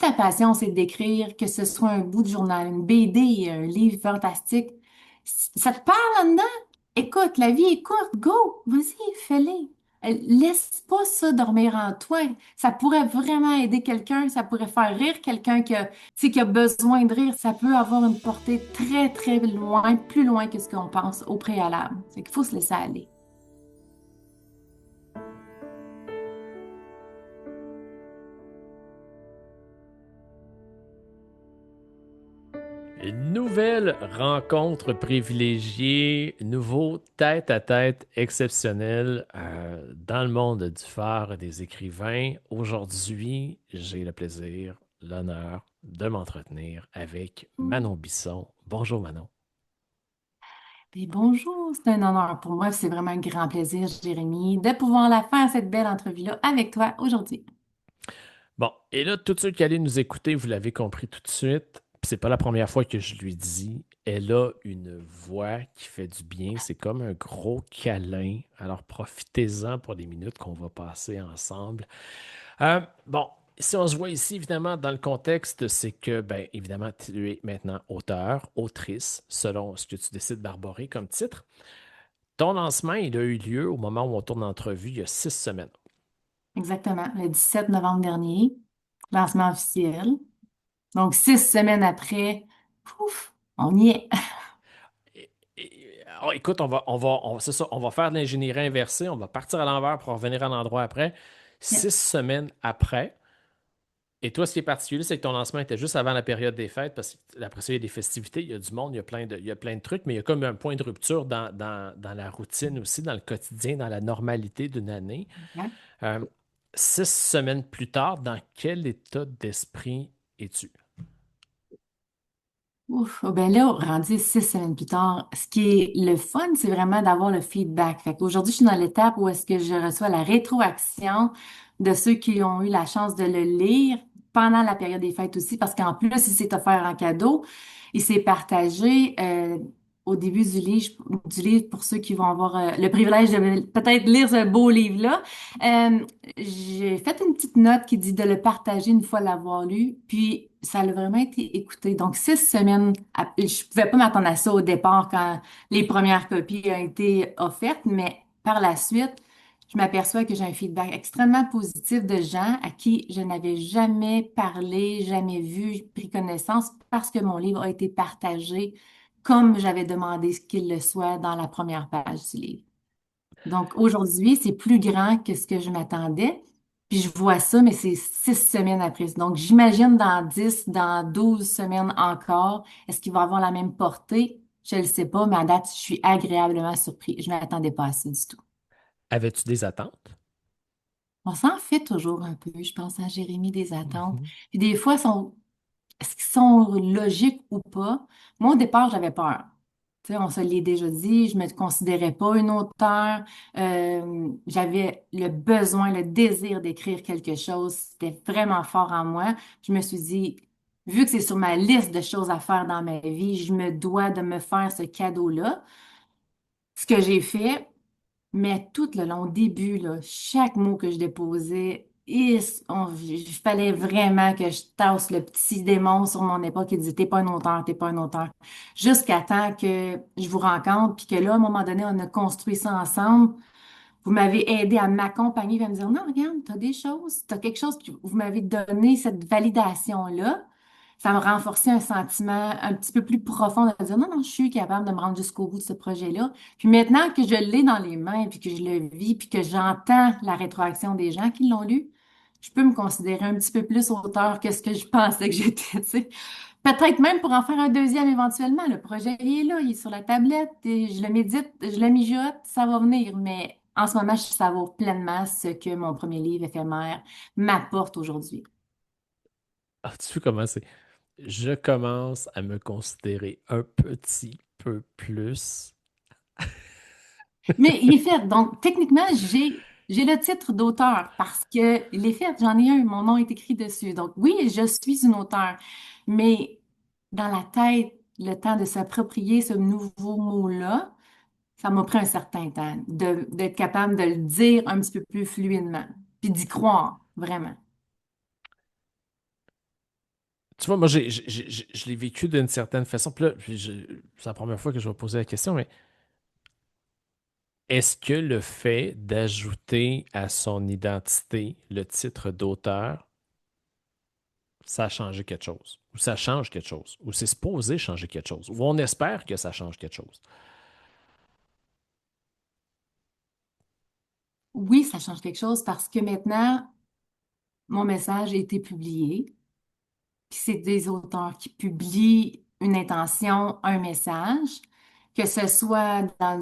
ta passion, c'est d'écrire, que ce soit un bout de journal, une BD, un livre fantastique, ça te parle là-dedans? Écoute, la vie est courte, go, vas-y, fais-le. Laisse pas ça dormir en toi. Ça pourrait vraiment aider quelqu'un, ça pourrait faire rire quelqu'un qui a, tu sais, qui a besoin de rire. Ça peut avoir une portée très, très loin, plus loin que ce qu'on pense au préalable. C'est qu'il faut se laisser aller. Une nouvelle rencontre privilégiée, nouveau tête-à-tête exceptionnel dans le monde du phare des écrivains. Aujourd'hui, j'ai le plaisir, l'honneur de m'entretenir avec Manon Bisson. Bonjour Manon. Puis bonjour, c'est un honneur pour moi, c'est vraiment un grand plaisir, Jérémy, de pouvoir la faire, cette belle entrevue-là avec toi aujourd'hui. Bon, et là, tous ceux qui allaient nous écouter, vous l'avez compris tout de suite. Puis c'est pas la première fois que je lui dis. Elle a une voix qui fait du bien. C'est comme un gros câlin. Alors profitez-en pour les minutes qu'on va passer ensemble. Bon, si on se voit ici, évidemment, dans le contexte, c'est que, ben, évidemment, tu es maintenant auteur, autrice, selon ce que tu décides d'arborer comme titre. Ton lancement, il a eu lieu au moment où on tourne l'entrevue, il y a 6 semaines. Exactement, le 17 novembre dernier, lancement officiel. Donc, 6 semaines après, pouf, on y est. Alors, écoute, c'est ça, on va faire de l'ingénierie inversée, on va partir à l'envers pour revenir à l'endroit après. Yeah. 6 semaines après, et toi, ce qui est particulier, c'est que ton lancement était juste avant la période des fêtes, parce qu'après ça, il y a des festivités, il y a du monde, il y a plein de trucs, mais il y a comme un point de rupture dans la routine aussi, dans le quotidien, dans la normalité d'une année. Yeah. Euh, 6 semaines plus tard, dans quel état d'esprit es-tu? Ouf, oh ben là, rendu 6 semaines plus tard, ce qui est le fun, c'est vraiment d'avoir le feedback. Fait qu'aujourd'hui, je suis dans l'étape où est-ce que je reçois la rétroaction de ceux qui ont eu la chance de le lire pendant la période des fêtes aussi, parce qu'en plus, il s'est offert en cadeau, il s'est partagé au début du livre pour ceux qui vont avoir le privilège de peut-être lire ce beau livre-là. Euh, j'ai fait une petite note qui dit de le partager une fois l'avoir lu, puis ça a vraiment été écouté. Donc, 6 semaines, je pouvais pas m'attendre à ça au départ quand les premières copies ont été offertes, mais par la suite, je m'aperçois que j'ai un feedback extrêmement positif de gens à qui je n'avais jamais parlé, jamais vu, pris connaissance parce que mon livre a été partagé comme j'avais demandé qu'il le soit dans la première page du livre. Donc aujourd'hui, c'est plus grand que ce que je m'attendais. Puis je vois ça, mais c'est 6 semaines après. Donc j'imagine dans 10, dans 12 semaines encore, est-ce qu'il va avoir la même portée? Je ne le sais pas, mais à date, je suis agréablement surpris. Je ne m'attendais pas à ça du tout. Avais-tu des attentes? On s'en fait toujours un peu, je pense, à Jérémie, des attentes. Mhm. Puis des fois, est-ce qu'ils sont logiques ou pas? Moi, au départ, j'avais peur. Tu sais, on se l'est déjà dit, je me considérais pas une auteure. J'avais le besoin, le désir d'écrire quelque chose. C'était vraiment fort en moi. Je me suis dit, vu que c'est sur ma liste de choses à faire dans ma vie, je me dois de me faire ce cadeau-là. Ce que j'ai fait, mais tout le long, au début, là, chaque mot que je déposais, il fallait vraiment que je tasse le petit démon sur mon épaule qui disait, t'es pas un auteur, t'es pas un auteur. Jusqu'à temps que je vous rencontre, puis que là, à un moment donné, on a construit ça ensemble. Vous m'avez aidé à m'accompagner, à me dire, non, regarde, t'as des choses, t'as quelque chose, puis vous m'avez donné cette validation-là. Ça me renforçait un sentiment un petit peu plus profond de dire, non, non, je suis capable de me rendre jusqu'au bout de ce projet-là. Puis maintenant que je l'ai dans les mains, puis que je le vis, puis que j'entends la rétroaction des gens qui l'ont lu, je peux me considérer un petit peu plus auteur que ce que je pensais que j'étais, tu sais. Peut-être même pour en faire un deuxième éventuellement. Le projet, il est là, il est sur la tablette, et je le médite, je le mijote, ça va venir. Mais en ce moment, je savoure pleinement ce que mon premier livre éphémère m'apporte aujourd'hui. Ah, tu sais comment c'est? Je commence à me considérer un petit peu plus. Mais il est fait. Donc, techniquement, j'ai le titre d'auteur parce que il est fait. J'en ai un. Mon nom est écrit dessus. Donc, oui, je suis une auteure. Mais dans la tête, le temps de s'approprier ce nouveau mot-là, ça m'a pris un certain temps d'être capable de le dire un petit peu plus fluidement, puis d'y croire, vraiment. Tu vois, moi, je l'ai vécu d'une certaine façon. Puis là, c'est la première fois que je vais poser la question, mais est-ce que le fait d'ajouter à son identité le titre d'auteur, ça a changé quelque chose? Ou ça change quelque chose? Ou c'est supposé changer quelque chose? Ou on espère que ça change quelque chose? Oui, ça change quelque chose parce que maintenant, mon message a été publié. Puis c'est des auteurs qui publient une intention, un message, que ce soit dans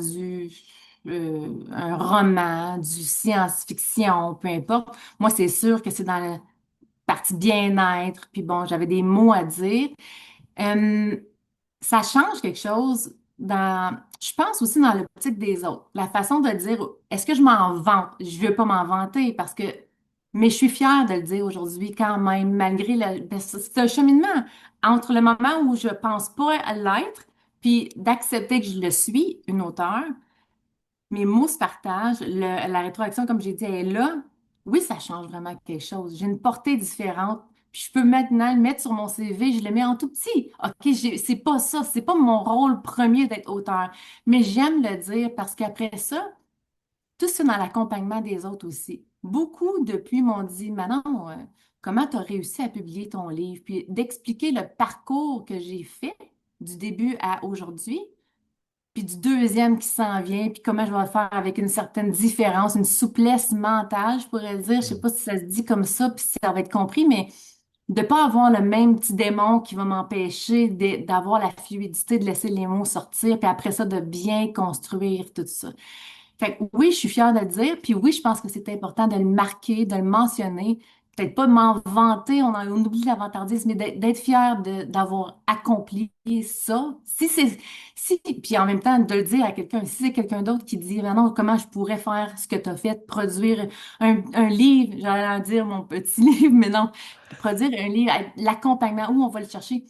un roman, du science-fiction, peu importe. Moi, c'est sûr que c'est dans la partie bien-être, puis bon, j'avais des mots à dire. Euh, Ça change quelque chose je pense aussi dans l'optique des autres. La façon de dire, est-ce que je m'en vante? Je veux pas m'en vanter mais je suis fière de le dire aujourd'hui quand même, malgré c'est un cheminement entre le moment où je pense pas à l'être, puis d'accepter que je le suis, une auteure, mes mots se partagent, la rétroaction, comme j'ai dit, elle est là. Oui, ça change vraiment quelque chose. J'ai une portée différente. Puis je peux maintenant le mettre sur mon CV, je le mets en tout petit. OK, c'est pas ça, c'est pas mon rôle premier d'être auteur. Mais j'aime le dire parce qu'après ça, tout ça dans l'accompagnement des autres aussi. Beaucoup depuis m'ont dit, Manon, comment tu as réussi à publier ton livre? Puis d'expliquer le parcours que j'ai fait du début à aujourd'hui puis du deuxième qui s'en vient, puis comment je vais le faire avec une certaine différence, une souplesse mentale, je pourrais dire. Je sais Hmm. pas si ça se dit comme ça, puis si ça va être compris, mais de pas avoir le même petit démon qui va m'empêcher d'avoir la fluidité, de laisser les mots sortir, puis après ça, de bien construire tout ça. Fait que oui, je suis fière de le dire, puis oui, je pense que c'est important de le marquer, de le mentionner. Peut-être pas de m'en vanter, on oublie l'avantardisme, mais d'être fière d'avoir accompli ça. Puis en même temps, de le dire à quelqu'un, si c'est quelqu'un d'autre qui dit, ben non, comment je pourrais faire ce que tu as fait, produire un livre, j'allais en dire mon petit livre, mais non, produire un livre, l'accompagnement, où on va le chercher.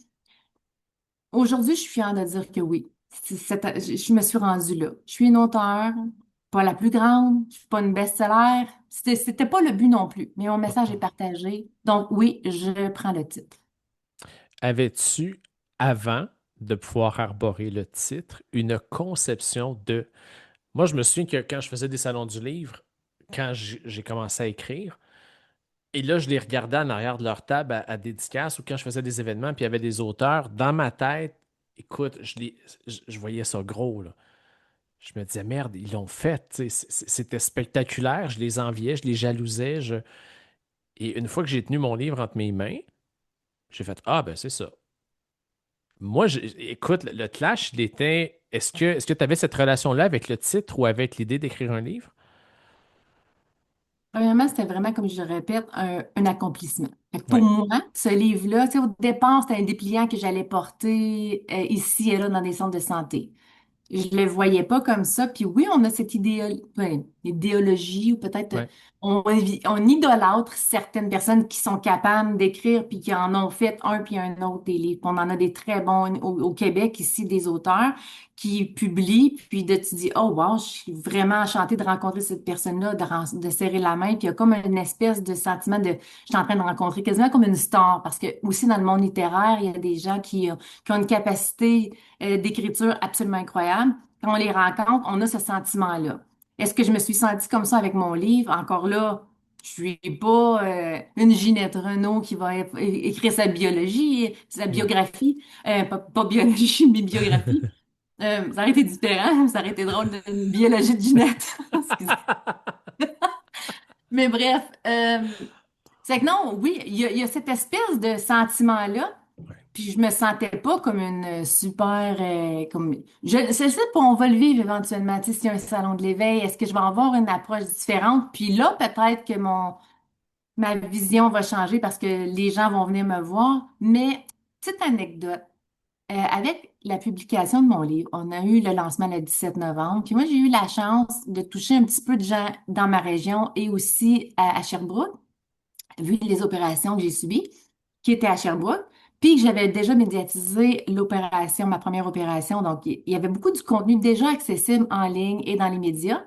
Aujourd'hui, je suis fière de dire que oui. Je me suis rendue là. Je suis une auteure, pas la plus grande, je suis pas une best-seller. C'était pas le but non plus, mais mon message est partagé. Donc oui, je prends le titre. Avais-tu, avant de pouvoir arborer le titre, une conception de... Moi, je me souviens que quand je faisais des salons du livre, quand j'ai commencé à écrire, et là, je les regardais en arrière de leur table à dédicace ou quand je faisais des événements, puis il y avait des auteurs, dans ma tête, écoute, je voyais ça gros, là. Je me disais, merde, ils l'ont fait, tu sais, c'était spectaculaire, je les enviais, je les jalousais. Et une fois que j'ai tenu mon livre entre mes mains, j'ai fait, ah, ben c'est ça. Moi, écoute, le clash, il était. Est-ce que tu avais cette relation-là avec le titre ou avec l'idée d'écrire un livre? Premièrement, c'était vraiment, comme je le répète, un accomplissement. Fait que pour Oui. moi, ce livre-là, tu sais, au départ, c'était un dépliant que j'allais porter ici et là dans des centres de santé. Je le voyais pas comme ça. Puis oui, on a cette idéologie ou peut-être Ouais. on idolâtre certaines personnes qui sont capables d'écrire puis qui en ont fait un puis un autre des livres. Puis on en a des très bons au Québec ici, des auteurs qui publient puis de tu dis oh wow, je suis vraiment enchantée de rencontrer cette personne-là, de serrer la main. Puis il y a comme une espèce de sentiment de je suis en train de rencontrer quasiment comme une star parce que aussi dans le monde littéraire, il y a des gens qui ont une capacité d'écriture absolument incroyable. Quand on les rencontre, on a ce sentiment-là. Est-ce que je me suis sentie comme ça avec mon livre? Encore là, je suis pas une Ginette Renault qui va écrire sa biologie, sa Hmm. biographie, pas biologie, mais biographie. Ça aurait été différent, ça aurait été drôle d'une biologie de Ginette. Excusez. Mais bref, c'est que non, oui, il y a cette espèce de sentiment-là. Ouais. Puis je me sentais pas comme une super comme c'est ça pour on va le vivre éventuellement. Tu sais, s'il y a un salon de l'éveil, est-ce que je vais avoir une approche différente? Puis là, peut-être que mon ma vision va changer parce que les gens vont venir me voir. Mais petite anecdote, avec la publication de mon livre, on a eu le lancement le 17 novembre. Puis moi, j'ai eu la chance de toucher un petit peu de gens dans ma région et aussi à Sherbrooke vu les opérations que j'ai subies, qui étaient à Sherbrooke, puis que j'avais déjà médiatisé l'opération, ma première opération. Donc, il y avait beaucoup du contenu déjà accessible en ligne et dans les médias.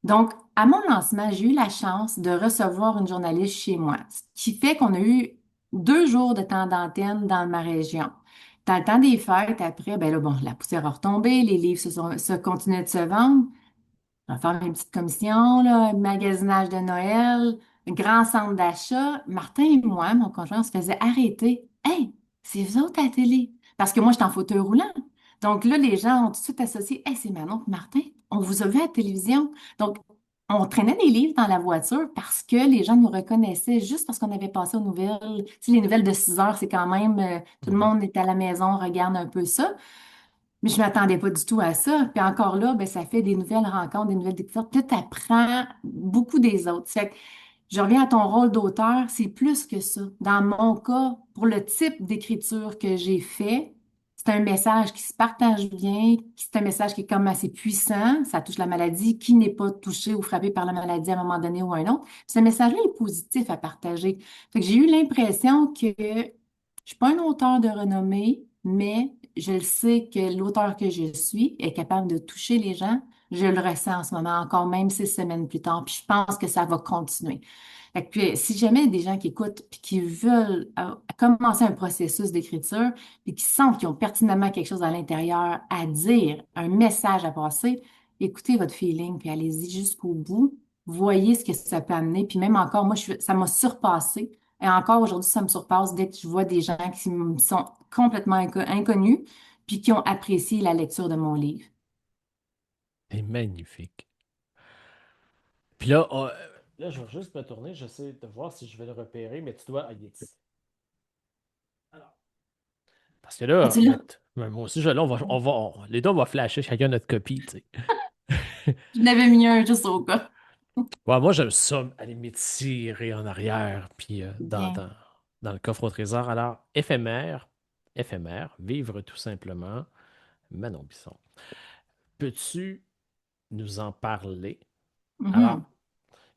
Donc, à mon lancement, j'ai eu la chance de recevoir une journaliste chez moi, ce qui fait qu'on a eu 2 jours de temps d'antenne dans ma région. Dans le temps des fêtes, après, ben là, bon, la poussière a retombé, les livres se continuaient de se vendre. On va faire une petite commission, là, magasinage de Noël, grand centre d'achat. Martin et moi, mon conjoint, on se faisait arrêter. Hey, c'est vous autres à la télé. Parce que moi, j'étais en fauteuil roulant. Donc là, les gens ont tout de suite associé. Hey, c'est Manon et Martin. On vous a vu à la télévision. Donc, on traînait des livres dans la voiture parce que les gens nous reconnaissaient juste parce qu'on avait passé aux nouvelles. Tu sais, les nouvelles de 6 heures, c'est quand même, tout le Mhm. monde est à la maison, regarde un peu ça. Mais je m'attendais pas du tout à ça. Puis encore là, ben, ça fait des nouvelles rencontres, des nouvelles découvertes. Puis là, tu apprends beaucoup des autres. Fait que je reviens à ton rôle d'auteur, c'est plus que ça. Dans mon cas, pour le type d'écriture que j'ai fait, c'est un message qui se partage bien, c'est un message qui est comme assez puissant, ça touche la maladie, qui n'est pas touché ou frappé par la maladie à un moment donné ou à un autre. Puis ce message-là est positif à partager. Fait que j'ai eu l'impression que je suis pas un auteur de renommée, mais je le sais que l'auteur que je suis est capable de toucher les gens. Je le ressens en ce moment, encore même 6 semaines plus tard, puis je pense que ça va continuer. Fait que, puis, si jamais il y a des gens qui écoutent puis qui veulent commencer un processus d'écriture puis qui sentent qu'ils ont pertinemment quelque chose à l'intérieur à dire, un message à passer, écoutez votre feeling puis allez-y jusqu'au bout. Voyez ce que ça peut amener. Puis même encore, moi, ça m'a surpassé. Et encore aujourd'hui, ça me surpasse dès que je vois des gens qui me sont complètement inconnus puis qui ont apprécié la lecture de mon livre. C'est magnifique. Puis là, là, je vais juste me tourner, j'essaie de voir si je vais le repérer, mais tu dois. Ah, il est ici. Alors, parce que là, As-tu là? moi aussi, là, les deux, on va flasher chacun notre copie, tu sais. Je n'avais mis un juste au cas. Ouais, moi, j'aime ça, aller m'étirer en arrière, puis Bien. dans le coffre au trésor. Alors, éphémère, vivre tout simplement. Manon Bisson. Peux-tu nous en parler? Mhm. Alors,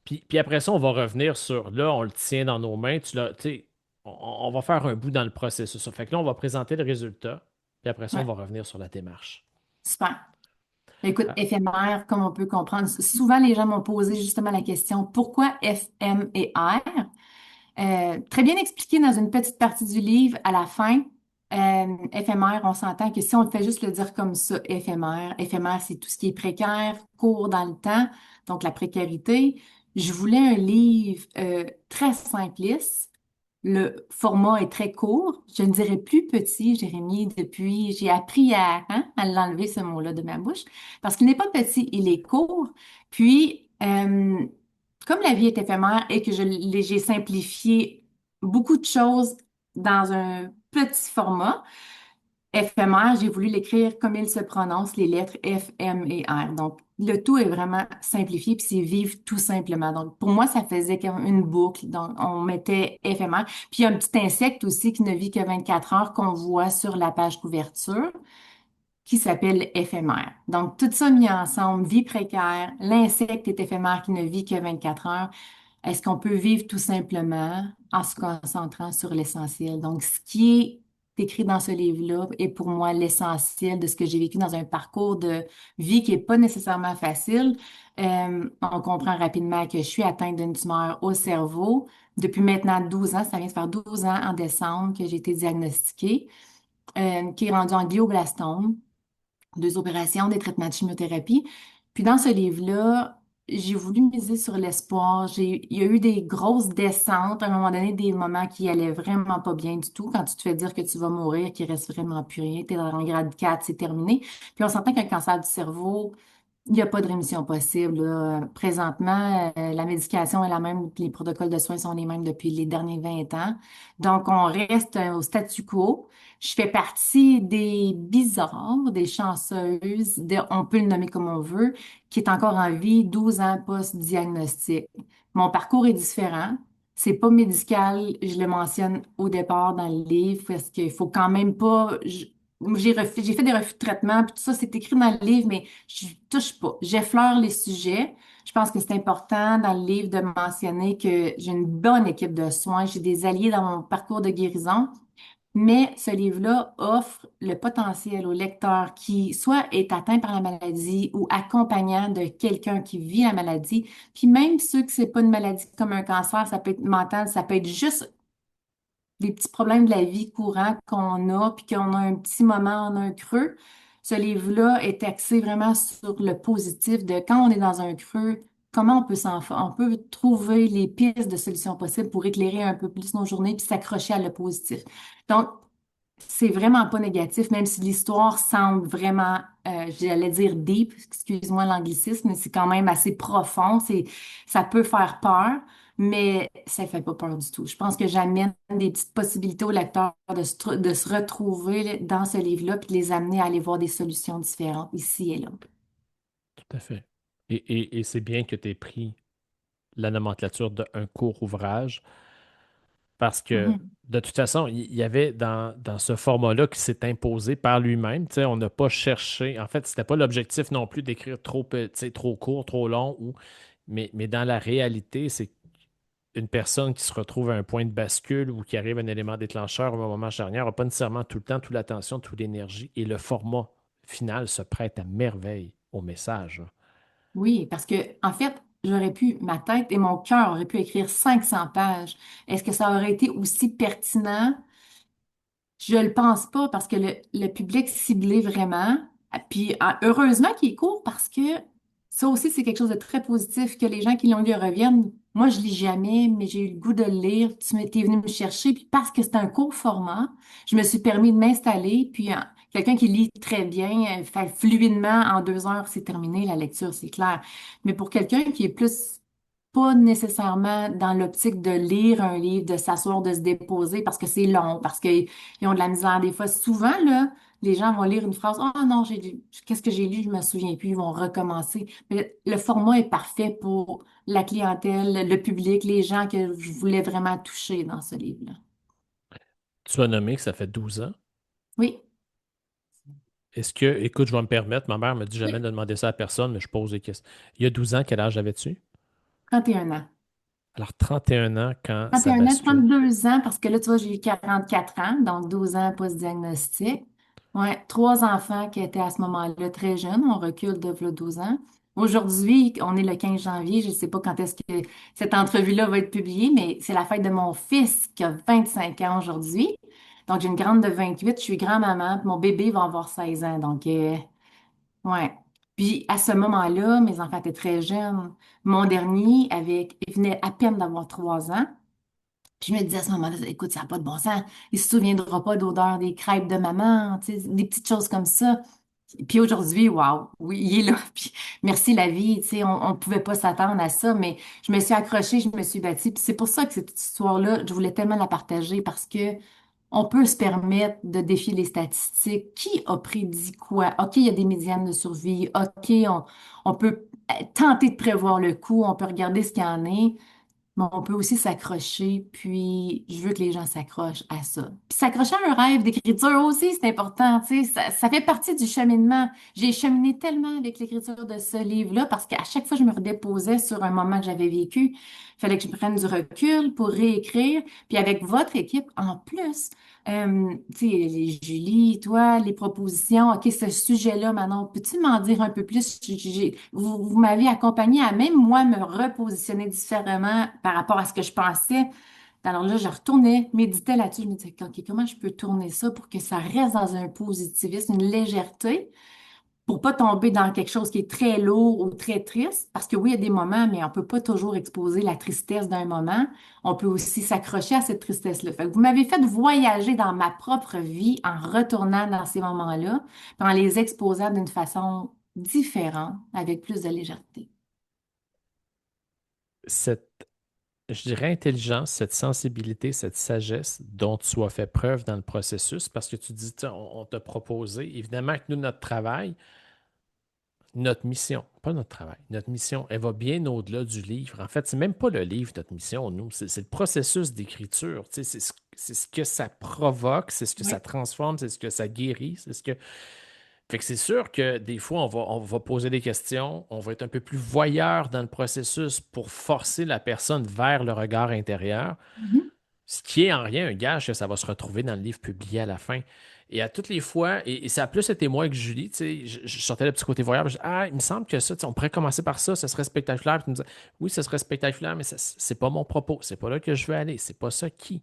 puis après ça, on va revenir sur, là, on le tient dans nos mains, tu sais, on va faire un bout dans le processus. Ça fait que là, on va présenter le résultat, puis après ça, on Ouais, va revenir sur la démarche. super. Écoute, Ah, éphémère, comme on peut comprendre, souvent les gens m'ont posé justement la question pourquoi F, M et R? Très bien expliqué dans une petite partie du livre à la fin. Éphémère, on s'entend que si on le fait juste le dire comme ça, éphémère, c'est tout ce qui est précaire, court dans le temps, donc la précarité. Je voulais un livre très simpliste. Le format est très court. Je ne dirais plus petit, Jérémy, depuis, j'ai appris à l'enlever, ce mot-là, de ma bouche, parce qu'il n'est pas petit, il est court. Puis, comme la vie est éphémère et que j'ai simplifié beaucoup de choses dans un petit format, éphémère, j'ai voulu l'écrire comme il se prononce, les lettres F, M et R. Donc, le tout est vraiment simplifié, puis c'est vivre tout simplement. Donc, pour moi, ça faisait comme une boucle. Donc, on mettait éphémère. Puis, il y a un petit insecte aussi qui ne vit que 24 heures qu'on voit sur la page couverture qui s'appelle éphémère. Donc, tout ça mis ensemble, vie précaire, l'insecte est éphémère qui ne vit que 24 heures. Est-ce qu'on peut vivre tout simplement en se concentrant sur l'essentiel? Donc, ce qui est écrit dans ce livre-là est pour moi l'essentiel de ce que j'ai vécu dans un parcours de vie qui est pas nécessairement facile. On comprend rapidement que je suis atteinte d'une tumeur au cerveau depuis maintenant 12 ans. Ça vient de faire 12 ans en décembre que j'ai été diagnostiquée, qui est rendue en glioblastome, 2 opérations, des traitements de chimiothérapie. Puis dans ce livre-là, j'ai voulu miser sur l'espoir. Il y a eu des grosses descentes, à un moment donné, des moments qui allaient vraiment pas bien du tout. Quand tu te fais dire que tu vas mourir, qu'il reste vraiment plus rien, tu es dans le grade 4, c'est terminé. Puis on s'entend qu'un cancer du cerveau, il n'y a pas de rémission possible, là. Présentement, la médication est la même, les protocoles de soins sont les mêmes depuis les derniers 20 ans. Donc, on reste au statu quo. Je fais partie des bizarres, des chanceuses, on peut le nommer comme on veut, qui est encore en vie 12 ans post-diagnostic. Mon parcours est différent. C'est pas médical, je le mentionne au départ dans le livre, parce qu'il faut quand même pas. J'ai fait des refus de traitement, puis tout ça, c'est écrit dans le livre, mais je touche pas. J'effleure les sujets. Je pense que c'est important dans le livre de mentionner que j'ai une bonne équipe de soins, j'ai des alliés dans mon parcours de guérison. Mais ce livre-là offre le potentiel au lecteur qui soit est atteint par la maladie ou accompagnant de quelqu'un qui vit la maladie. Puis même ceux que c'est pas une maladie comme un cancer, ça peut être mental, ça peut être juste des petits problèmes de la vie courante qu'on a, puis qu'on a un petit moment, on a un creux. Ce livre-là est axé vraiment sur le positif de quand on est dans un creux, comment on peut trouver les pistes de solutions possibles pour éclairer un peu plus nos journées puis s'accrocher à le positif. Donc, c'est vraiment pas négatif, même si l'histoire semble vraiment, j'allais dire deep, excuse-moi l'anglicisme, mais c'est quand même assez profond. Ça peut faire peur, mais ça fait pas peur du tout. Je pense que j'amène des petites possibilités aux lecteurs de se retrouver dans ce livre-là, puis de les amener à aller voir des solutions différentes ici et là. Tout à fait. Et c'est bien que tu aies pris la nomenclature d'un court ouvrage parce que Mhm. de toute façon, il y avait dans ce format-là qui s'est imposé par lui-même. Tu sais, on n'a pas cherché. En fait, c'était pas l'objectif non plus d'écrire trop, tu sais, trop court, trop long, mais dans la réalité, c'est une personne qui se retrouve à un point de bascule ou qui arrive à un élément déclencheur ou un moment charnière n'a pas nécessairement tout le temps, toute l'attention, toute l'énergie. Et le format final se prête à merveille au message. Oui, parce que, en fait, ma tête et mon cœur auraient pu écrire 500 pages. Est-ce que ça aurait été aussi pertinent? Je le pense pas parce que le public ciblé vraiment, puis heureusement qu'il est court parce que ça aussi c'est quelque chose de très positif que les gens qui l'ont lu reviennent. Moi je lis jamais, mais j'ai eu le goût de le lire. T'es venu me chercher, puis parce que c'est un court format, je me suis permis de m'installer. Puis quelqu'un qui lit très bien, fait fluidement en 2 heures, c'est terminé la lecture, c'est clair. Mais pour quelqu'un qui est plus pas nécessairement dans l'optique de lire un livre, de s'asseoir, de se déposer parce que c'est long, parce qu'ils ont de la misère. Des fois, souvent, là, les gens vont lire une phrase, oh non, qu'est-ce que j'ai lu, je me souviens plus, ils vont recommencer. Mais le format est parfait pour la clientèle, le public, les gens que je voulais vraiment toucher dans ce livre-là. Tu as nommé que ça fait 12 ans. Oui, Est-ce que, écoute, je vais me permettre, ma mère me dit jamais oui, de demander ça à personne, mais je pose des questions. Il y a 12 ans, quel âge avais-tu? 31 ans. Alors, 31 ans quand ça 31 ans, bascule. 32 ans, parce que là, tu vois, j'ai eu 44 ans, donc 12 ans post-diagnostic. Ouais, 3 enfants qui étaient à ce moment-là très jeunes, on recule de v'là 12 ans. Aujourd'hui, on est le 15 janvier, je ne sais pas quand est-ce que cette entrevue-là va être publiée, mais c'est la fête de mon fils qui a 25 ans aujourd'hui. Donc, j'ai une grande de 28, je suis grand-maman, puis mon bébé va avoir 16 ans, donc, ouais. Puis, à ce moment-là, mes enfants étaient très jeunes. Mon dernier, il venait à peine d'avoir 3 ans. Puis je me disais à ce moment-là, écoute, ça n'a pas de bon sens. Il se souviendra pas d'odeur des crêpes de maman, tu sais, des petites choses comme ça. Puis aujourd'hui, waouh, oui, il est là. Puis merci la vie, tu sais, on ne pouvait pas s'attendre à ça, mais je me suis accrochée, je me suis battue. Puis c'est pour ça que cette histoire-là, je voulais tellement la partager parce que on peut se permettre de défier les statistiques. Qui a prédit quoi? OK, il y a des médianes de survie. OK, on peut tenter de prévoir le coup, on peut regarder ce qu'il y en est. Mais on peut aussi s'accrocher, puis je veux que les gens s'accrochent à ça. Puis s'accrocher à un rêve d'écriture aussi, c'est important, tu sais, ça fait partie du cheminement. J'ai cheminé tellement avec l'écriture de ce livre-là parce qu'à chaque fois que je me redéposais sur un moment que j'avais vécu, il fallait que je prenne du recul pour réécrire. Puis avec votre équipe, en plus, tu sais, Julie, toi, les propositions, OK, ce sujet-là, Manon, peux-tu m'en dire un peu plus? Vous m'avez accompagné à même moi me repositionner différemment par rapport à ce que je pensais. Alors là, je retournais, méditais là-dessus. Je me disais, OK, comment je peux tourner ça pour que ça reste dans un positivisme, une légèreté, pour pas tomber dans quelque chose qui est très lourd ou très triste? Parce que oui, il y a des moments, mais on peut pas toujours exposer la tristesse d'un moment. On peut aussi s'accrocher à cette tristesse-là. Fait que vous m'avez fait voyager dans ma propre vie en retournant dans ces moments-là, puis en les exposant d'une façon différente, avec plus de légèreté. Cette, je dirais, intelligence, cette sensibilité, cette sagesse dont tu as fait preuve dans le processus, parce que tu dis, tiens, on t'a proposé, évidemment que nous, notre travail, notre mission, pas notre travail, notre mission, elle va bien au-delà du livre. En fait, c'est même pas le livre, notre mission, nous, c'est le processus d'écriture. Tu sais, c'est ce que ça provoque, c'est ce que ça Oui. transforme, c'est ce que ça guérit, c'est ce que. Fait que c'est sûr que des fois, on va poser des questions, on va être un peu plus voyeur dans le processus pour forcer la personne vers le regard intérieur. Mhm. Ce qui est en rien un gage que ça va se retrouver dans le livre publié à la fin. Et à toutes les fois, et ça a plus été moi que Julie, tu sais, je sortais le petit côté voyeur, je dis, ah, il me semble que ça, tu sais, on pourrait commencer par ça, ça serait spectaculaire. Puis tu me disais, oui, ça serait spectaculaire, mais c'est pas mon propos, c'est pas là que je veux aller, c'est pas ça qui.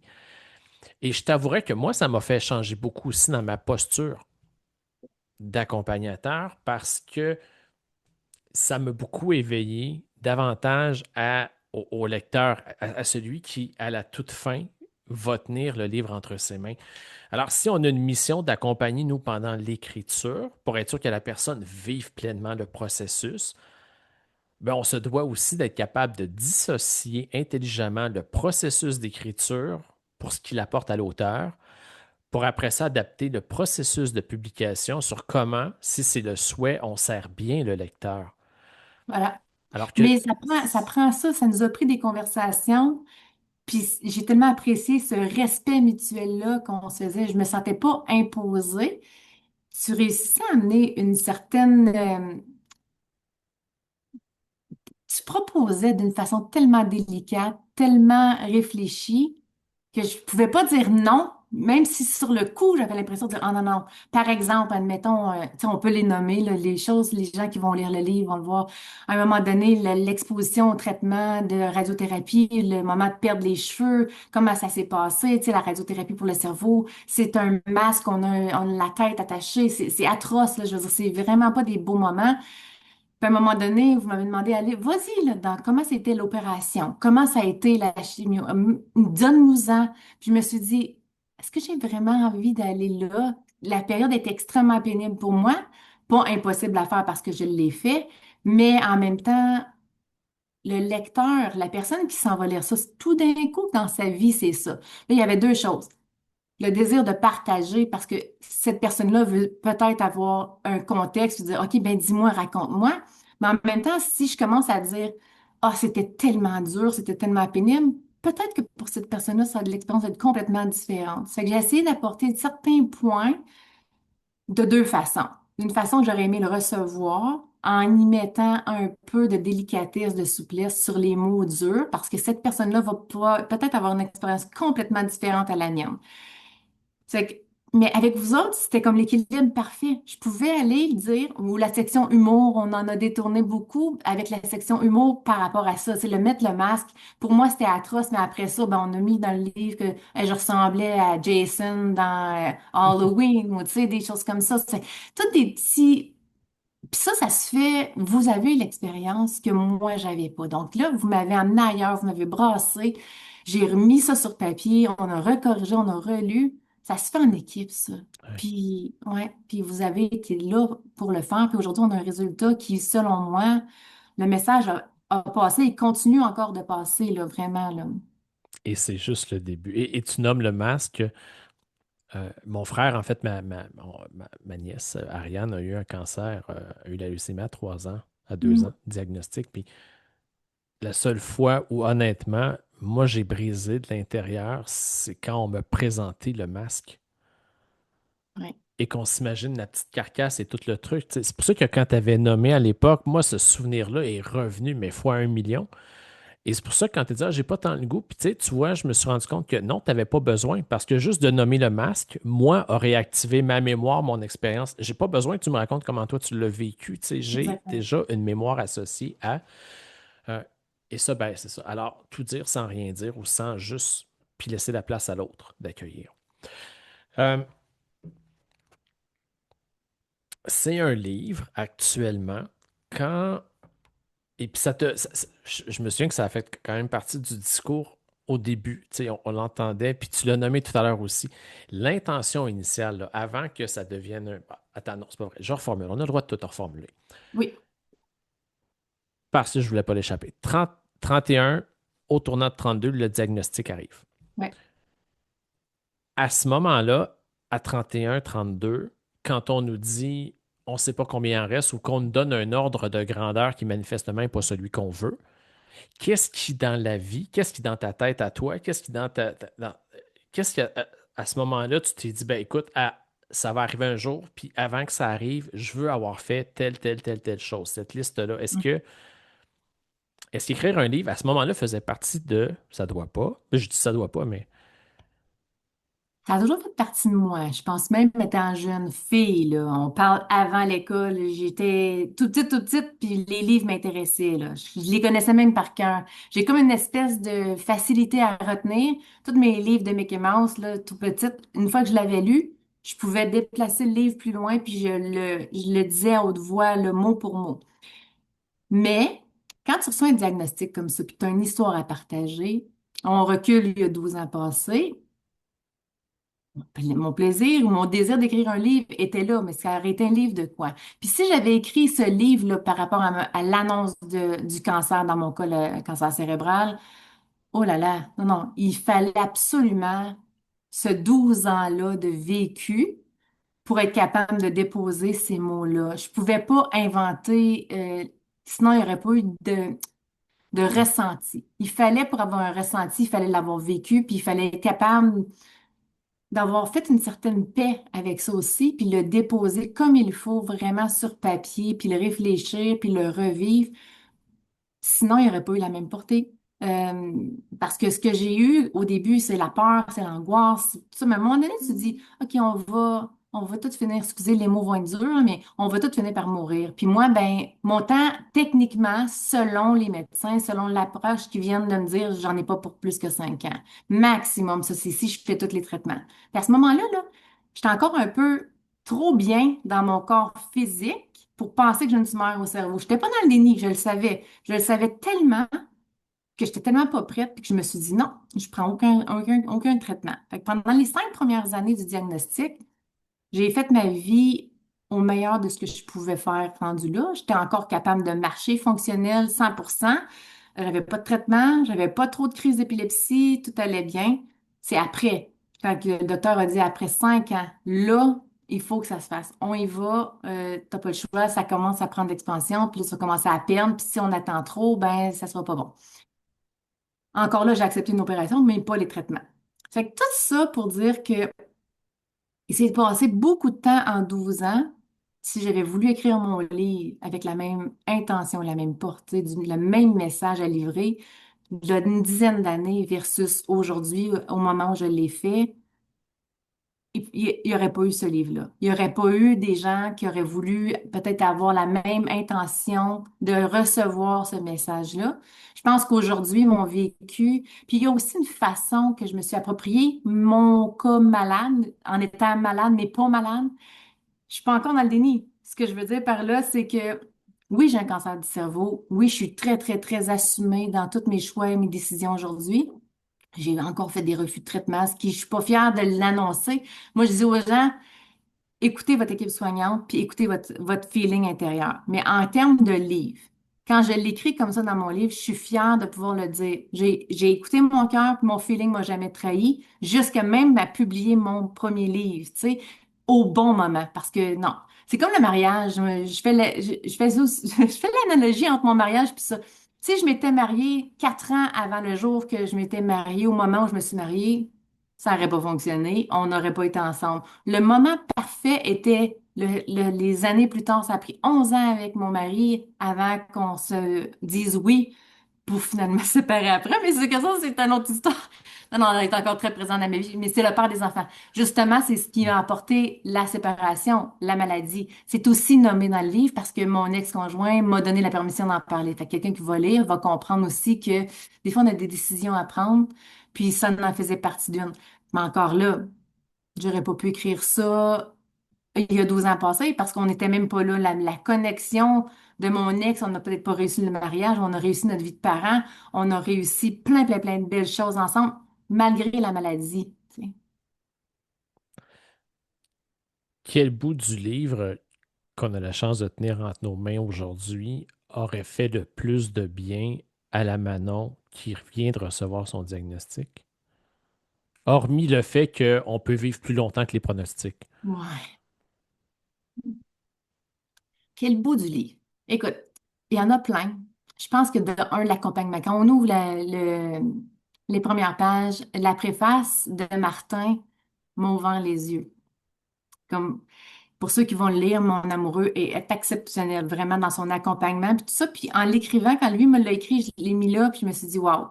Et je t'avouerais que moi, ça m'a fait changer beaucoup aussi dans ma posture d'accompagnateur parce que ça m'a beaucoup éveillé davantage au lecteur, à celui qui, à la toute fin, va tenir le livre entre ses mains. Alors, si on a une mission d'accompagner nous pendant l'écriture, pour être sûr que la personne vive pleinement le processus, ben, on se doit aussi d'être capable de dissocier intelligemment le processus d'écriture pour ce qu'il apporte à l'auteur, pour après ça adapter le processus de publication sur comment, si c'est le souhait, on sert bien le lecteur. Voilà. Alors que, Mais ça nous a pris des conversations, puis j'ai tellement apprécié ce respect mutuel-là qu'on se faisait. Je me sentais pas imposée. Tu réussissais à amener une certaine, tu proposais d'une façon tellement délicate, tellement réfléchie, que je pouvais pas dire non, même si sur le coup, j'avais l'impression de dire, oh non, non. Par exemple, admettons, tu sais, on peut les nommer, là, les choses, les gens qui vont lire le livre vont le voir. À un moment donné, l'exposition au traitement de radiothérapie, le moment de perdre les cheveux, comment ça s'est passé, tu sais, la radiothérapie pour le cerveau, c'est un masque, on a la tête attachée, c'est atroce, là, je veux dire, c'est vraiment pas des beaux moments. Puis à un moment donné, vous m'avez demandé, allez, vas-y là-dedans, comment c'était l'opération? Comment ça a été la chimio? Donne-nous-en. Puis je me suis dit, est-ce que j'ai vraiment envie d'aller là? La période est extrêmement pénible pour moi, pas impossible à faire parce que je l'ai fait, mais en même temps, le lecteur, la personne qui s'en va lire ça, tout d'un coup dans sa vie, c'est ça. Là, il y avait deux choses le désir de partager parce que cette personne-là veut peut-être avoir un contexte, dire, OK, ben dis-moi, raconte-moi. Mais en même temps, si je commence à dire, ah, c'était tellement dur, c'était tellement pénible, peut-être que pour cette personne-là, ça a de l'expérience d'être complètement différente. C'est que j'ai essayé d'apporter certains points de deux façons. D'une façon que j'aurais aimé le recevoir, en y mettant un peu de délicatesse, de souplesse sur les mots durs, parce que cette personne-là va peut-être avoir une expérience complètement différente à la mienne. C'est que- mais avec vous autres, c'était comme l'équilibre parfait. Je pouvais aller dire, ou la section humour, on en a détourné beaucoup avec la section humour par rapport à ça. C'est le mettre le masque. Pour moi, c'était atroce, mais après ça, ben, on a mis dans le livre que je ressemblais à Jason dans Halloween, ou tu sais, des choses comme ça. C'est tous des petits. Puis ça se fait, vous avez eu l'expérience que moi, j'avais pas. Donc là, vous m'avez amené ailleurs, vous m'avez brassé, j'ai remis ça sur papier, on a recorrigé, on a relu. Ça se fait en équipe, ça. ouais. Puis, ouais, puis vous avez été là pour le faire. Puis aujourd'hui, on a un résultat qui, selon moi, le message a passé et continue encore de passer, là, vraiment, là. Et c'est juste le début. Et tu nommes le masque. Mon frère, en fait, ma nièce, Ariane, a eu un cancer, a eu la leucémie à 3 ans, à 2 ans, Mm. diagnostic. Puis la seule fois où, honnêtement, moi, j'ai brisé de l'intérieur, c'est quand on m'a présenté le masque Ouais. et qu'on s'imagine la petite carcasse et tout le truc. Tu sais, c'est pour ça que quand tu avais nommé à l'époque, moi, ce souvenir-là est revenu, mais fois 1 million. Et c'est pour ça que quand tu dis, ah, j'ai pas tant le goût, puis tu sais, tu vois, je me suis rendu compte que non, tu n'avais pas besoin, parce que juste de nommer le masque, moi, aurait activé ma mémoire, mon expérience. J'ai pas besoin que tu me racontes comment toi tu l'as vécu. Tu sais, j'ai Exactement. déjà une mémoire associée à. euh, et ça, ben, c'est ça. Alors, tout dire sans rien dire ou sans juste, puis laisser la place à l'autre d'accueillir. Euh, c'est un livre actuellement. Quand Et puis je me souviens que ça a fait quand même partie du discours au début. Tu sais, on l'entendait, puis tu l'as nommé tout à l'heure aussi. L'intention initiale, là, avant que ça devienne un. Ah, attends, non, c'est pas vrai. Je reformule. On a le droit de tout reformuler. Oui. Parce que je ne voulais pas l'échapper. 31, au tournant de 32, le diagnostic arrive. Ouais. À ce moment-là, à 31, 32, quand on nous dit on ne sait pas combien il en reste ou qu'on nous donne un ordre de grandeur qui manifestement n'est pas celui qu'on veut, qu'est-ce qui dans la vie, qu'est-ce qui dans ta tête à toi, qu'est-ce qui dans qu'est-ce que à ce moment-là, tu t'es dit, ben écoute, ça va arriver un jour, puis avant que ça arrive, je veux avoir fait telle chose. Cette liste-là, est-ce qu'écrire un livre à ce moment-là faisait partie de, ça doit pas, je dis ça doit pas, mais Ça a toujours fait partie de moi. Je pense même étant jeune fille, là, on parle avant l'école, j'étais toute petite, puis les livres m'intéressaient, là. Je les connaissais même par cœur. J'ai comme une espèce de facilité à retenir. Tous mes livres de Mickey Mouse, là, tout petite, une fois que je l'avais lu, je pouvais déplacer le livre plus loin, puis je le disais à haute voix, le mot pour mot. Mais quand tu reçois un diagnostic comme ça, puis tu as une histoire à partager, on recule il y a 12 ans passés. Mon plaisir ou mon désir d'écrire un livre était là, mais ça aurait été un livre de quoi? Puis si j'avais écrit ce livre-là par rapport à l'annonce du cancer, dans mon cas, le cancer cérébral, oh là là, non, non, il fallait absolument ce 12 ans-là de vécu pour être capable de déposer ces mots-là. Je pouvais pas inventer, sinon il n'y aurait pas eu de ressenti. Il fallait, pour avoir un ressenti, il fallait l'avoir vécu, puis il fallait être capable d'avoir fait une certaine paix avec ça aussi, puis le déposer comme il faut vraiment sur papier, puis le réfléchir, puis le revivre. Sinon, il n'y aurait pas eu la même portée. Parce que ce que j'ai eu au début, c'est la peur, c'est l'angoisse, tout ça. Mais à un moment donné, tu te dis, OK, on va tout finir, excusez, les mots vont être durs, mais on va tout finir par mourir. Puis moi, ben, mon temps, techniquement, selon les médecins, selon l'approche qu'ils viennent de me dire, j'en ai pas pour plus que 5 ans. Maximum, ça, c'est si je fais tous les traitements. Puis à ce moment-là, là, j'étais encore un peu trop bien dans mon corps physique pour penser que j'ai une tumeur au cerveau. J'étais pas dans le déni, je le savais. Je le savais tellement que j'étais tellement pas prête puis que je me suis dit non, je prends aucun traitement. Fait que pendant les 5 premières années du diagnostic, j'ai fait ma vie au meilleur de ce que je pouvais faire rendu là. J'étais encore capable de marcher fonctionnel 100%. J'avais pas de traitement, j'avais pas trop de crise d'épilepsie, tout allait bien. C'est après, quand le docteur a dit après 5 ans, là, il faut que ça se fasse. On y va, t'as pas le choix, ça commence à prendre l'expansion, puis là, ça commence à perdre, puis si on attend trop, ben, ça sera pas bon. Encore là, j'ai accepté une opération, mais pas les traitements. Fait que tout ça pour dire que il s'est passé beaucoup de temps en 12 ans. Si j'avais voulu écrire mon livre avec la même intention, la même portée, le même message à livrer, il y a une dizaine d'années versus aujourd'hui, au moment où je l'ai fait, il n'y aurait pas eu ce livre-là. Il n'y aurait pas eu des gens qui auraient voulu peut-être avoir la même intention de recevoir ce message-là. Je pense qu'aujourd'hui, mon vécu, puis il y a aussi une façon que je me suis appropriée mon cas malade, en étant malade, mais pas malade. Je suis pas encore dans le déni. Ce que je veux dire par là, c'est que oui, j'ai un cancer du cerveau. Oui, je suis très, très, très assumée dans tous mes choix et mes décisions aujourd'hui. J'ai encore fait des refus de traitement, ce qui je suis pas fière de l'annoncer. Moi, je dis aux gens, écoutez votre équipe soignante, puis écoutez votre feeling intérieur. Mais en termes de livre, quand je l'écris comme ça dans mon livre, je suis fière de pouvoir le dire. J'ai écouté mon cœur, puis mon feeling m'a jamais trahi, jusqu'à même à publier mon premier livre, tu sais, au bon moment. Parce que non, c'est comme le mariage. Je fais, je fais, je fais l'analogie entre mon mariage puis ça. Si je m'étais mariée 4 ans avant le jour que je m'étais mariée, au moment où je me suis mariée, ça n'aurait pas fonctionné, on n'aurait pas été ensemble. Le moment parfait était les années plus tard. Ça a pris 11 ans avec mon mari avant qu'on se dise oui pour finalement se séparer après. Mais c'est que ça, c'est une autre histoire. Non, non, elle est encore très présente dans ma vie, mais c'est le père des enfants. Justement, c'est ce qui a apporté la séparation, la maladie. C'est aussi nommé dans le livre parce que mon ex-conjoint m'a donné la permission d'en parler. Fait que quelqu'un qui va lire va comprendre aussi que des fois, on a des décisions à prendre, puis ça en faisait partie d'une. Mais encore là, j'aurais pas pu écrire ça il y a 12 ans passés parce qu'on n'était même pas là. La connexion de mon ex, on n'a peut-être pas réussi le mariage, on a réussi notre vie de parents, on a réussi plein, plein, plein de belles choses ensemble, malgré la maladie. Tu sais. Quel bout du livre qu'on a la chance de tenir entre nos mains aujourd'hui aurait fait le plus de bien à la Manon qui vient de recevoir son diagnostic? Hormis le fait qu'on peut vivre plus longtemps que les pronostics. Ouais. Quel bout du livre. Écoute, il y en a plein. Je pense que de un, l'accompagnement. Quand on ouvre les premières pages, la préface de Martin m'a ouvert les yeux. Comme pour ceux qui vont le lire, mon amoureux est exceptionnel, vraiment dans son accompagnement, puis tout ça. Puis en l'écrivant, quand lui me l'a écrit, je l'ai mis là, puis je me suis dit, waouh,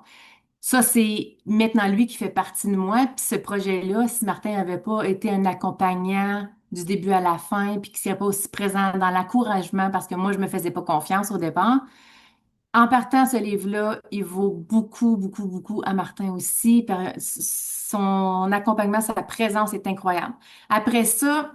Ça, c'est maintenant lui qui fait partie de moi. Puis ce projet-là, si Martin n'avait pas été un accompagnant du début à la fin, puis qu'il ne serait pas aussi présent dans l'encouragement, parce que moi, je me faisais pas confiance au départ, en partant, ce livre-là, il vaut beaucoup, beaucoup, beaucoup à Martin aussi. Son accompagnement, sa présence est incroyable. Après ça,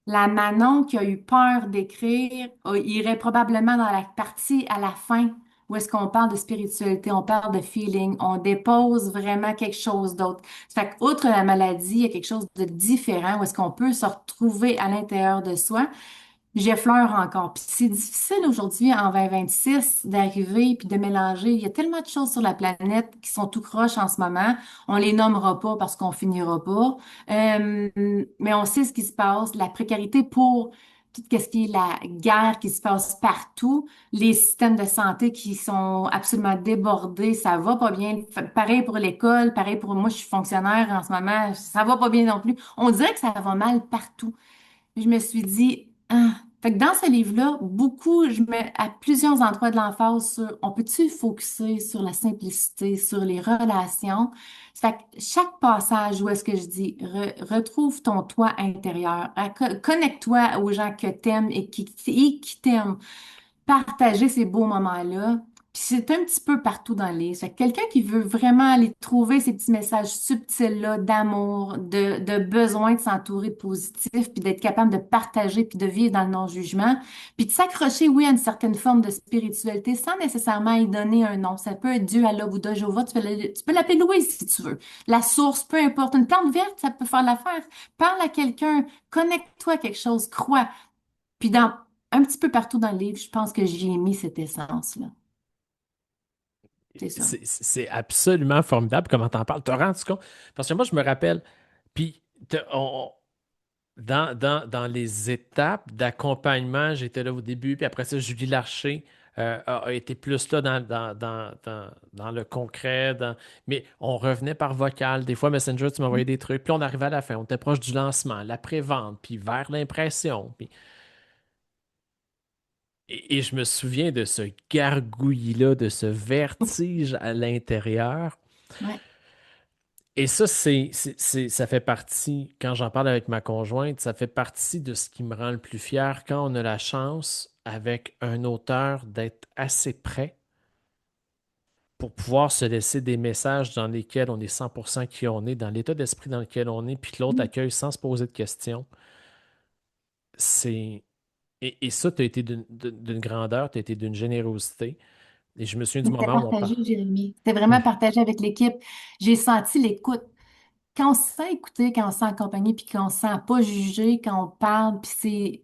la Manon qui a eu peur d'écrire irait probablement dans la partie à la fin où est-ce qu'on parle de spiritualité, on parle de feeling, on dépose vraiment quelque chose d'autre. Fait que, outre la maladie, il y a quelque chose de différent où est-ce qu'on peut se retrouver à l'intérieur de soi. J'effleure encore. Puis c'est difficile aujourd'hui, en 2026, d'arriver puis de mélanger. Il y a tellement de choses sur la planète qui sont tout croches en ce moment. On les nommera pas parce qu'on finira pas. Euh, mais on sait ce qui se passe. La précarité pour tout ce qui est la guerre qui se passe partout. Les systèmes de santé qui sont absolument débordés. Ça va pas bien. Pareil pour l'école. Pareil pour moi, je suis fonctionnaire en ce moment. Ça va pas bien non plus. On dirait que ça va mal partout. Je me suis dit, ah. Fait que dans ce livre-là, beaucoup, je mets à plusieurs endroits de l'emphase sur, on peut-tu focuser sur la simplicité, sur les relations? Fait que chaque passage où est-ce que je dis, retrouve ton toi intérieur, connecte-toi aux gens que t'aimes et qui t'aiment, partager ces beaux moments-là. Puis c'est un petit peu partout dans le livre. Fait que quelqu'un qui veut vraiment aller trouver ces petits messages subtils-là d'amour, de besoin de s'entourer de positif, puis d'être capable de partager, puis de vivre dans le non-jugement, puis de s'accrocher, oui, à une certaine forme de spiritualité sans nécessairement y donner un nom. Ça peut être Dieu, Allah, Bouddha, Jéhovah, tu peux l'appeler Louise si tu veux. La source, peu importe. Une plante verte, ça peut faire l'affaire. Parle à quelqu'un, connecte-toi à quelque chose, crois. Puis un petit peu partout dans le livre, je pense que j'y ai mis cette essence-là. C'est ça. C'est absolument formidable comment t'en parles. T'as rendu compte? Parce que moi, je me rappelle, puis dans les étapes d'accompagnement, j'étais là au début, puis après ça, Julie Larcher a été plus là dans le concret, mais on revenait par vocal. Des fois, Messenger, tu m'envoyais des trucs, puis on arrivait à la fin, on était proche du lancement, l'après-vente, puis vers l'impression. Et je me souviens de ce gargouillis-là, de ce vertige à l'intérieur. Ouais, Et ça, ça fait partie, quand j'en parle avec ma conjointe, ça fait partie de ce qui me rend le plus fier quand on a la chance, avec un auteur, d'être assez près pour pouvoir se laisser des messages dans lesquels on est 100% qui on est, dans l'état d'esprit dans lequel on est, puis que l'autre accueille sans se poser de questions. C'est... et ça, tu as été d'une grandeur, tu as été d'une générosité. Et je me souviens du mais c'était moment où on partagé, part. Jérémy. C'était vraiment partagé avec l'équipe. J'ai senti l'écoute. Quand on se sent écouté, quand on se sent accompagné, puis quand on se sent pas jugé, quand on parle, puis c'est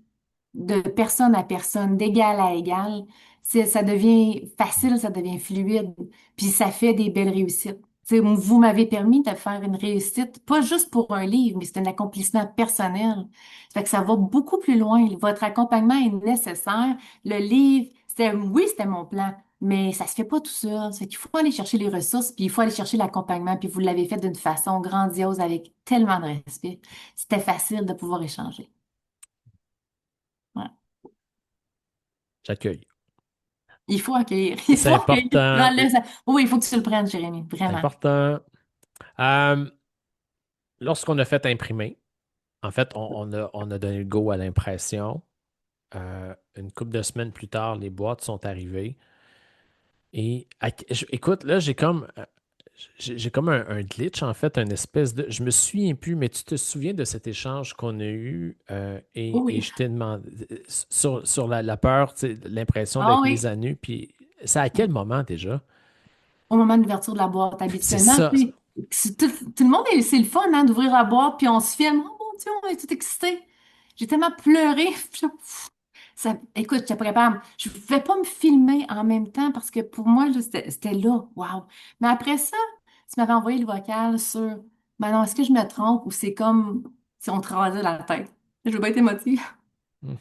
de personne à personne, d'égal à égal, ça devient facile, ça devient fluide, puis ça fait des belles réussites. Tu sais, vous m'avez permis de faire une réussite, pas juste pour un livre, mais c'est un accomplissement personnel. Ça fait que ça va beaucoup plus loin. Votre accompagnement est nécessaire. Le livre, oui, c'était mon plan. Mais ça se fait pas tout seul. C'est qu'il faut aller chercher les ressources, puis il faut aller chercher l'accompagnement, puis vous l'avez fait d'une façon grandiose avec tellement de respect. C'était facile de pouvoir échanger. Ouais. J'accueille. Il faut accueillir. Il C'est faut accueillir. important. Prends-le. Oui, il faut que tu le prennes, Jérémy. C'est Vraiment. important. Euh, Lorsqu'on a fait imprimer, en fait, on a donné le go à l'impression. Une couple de semaines plus tard, les boîtes sont arrivées. Et écoute, là, j'ai comme un glitch, en fait, une espèce de. Je me souviens plus, mais tu te souviens de cet échange qu'on a eu et Oui. je t'ai demandé sur la peur, tu sais, l'impression Ah d'être mise oui. à nu. Puis, c'est à quel moment déjà? Au moment de l'ouverture de la boîte, C'est habituellement, ça. tu sais, tout le monde, c'est le fun, hein, d'ouvrir la boîte, puis on se filme. Oh mon Dieu, on est tout excité. J'ai tellement pleuré. Écoute, j'étais pas capable. Je ne pouvais pas me filmer en même temps parce que pour moi, là, c'était là. Wow. Mais après ça, tu m'avais envoyé le vocal sur, ben non, est-ce que je me trompe ou c'est comme si on te rasait la tête? Je veux pas être émotive. Hmm.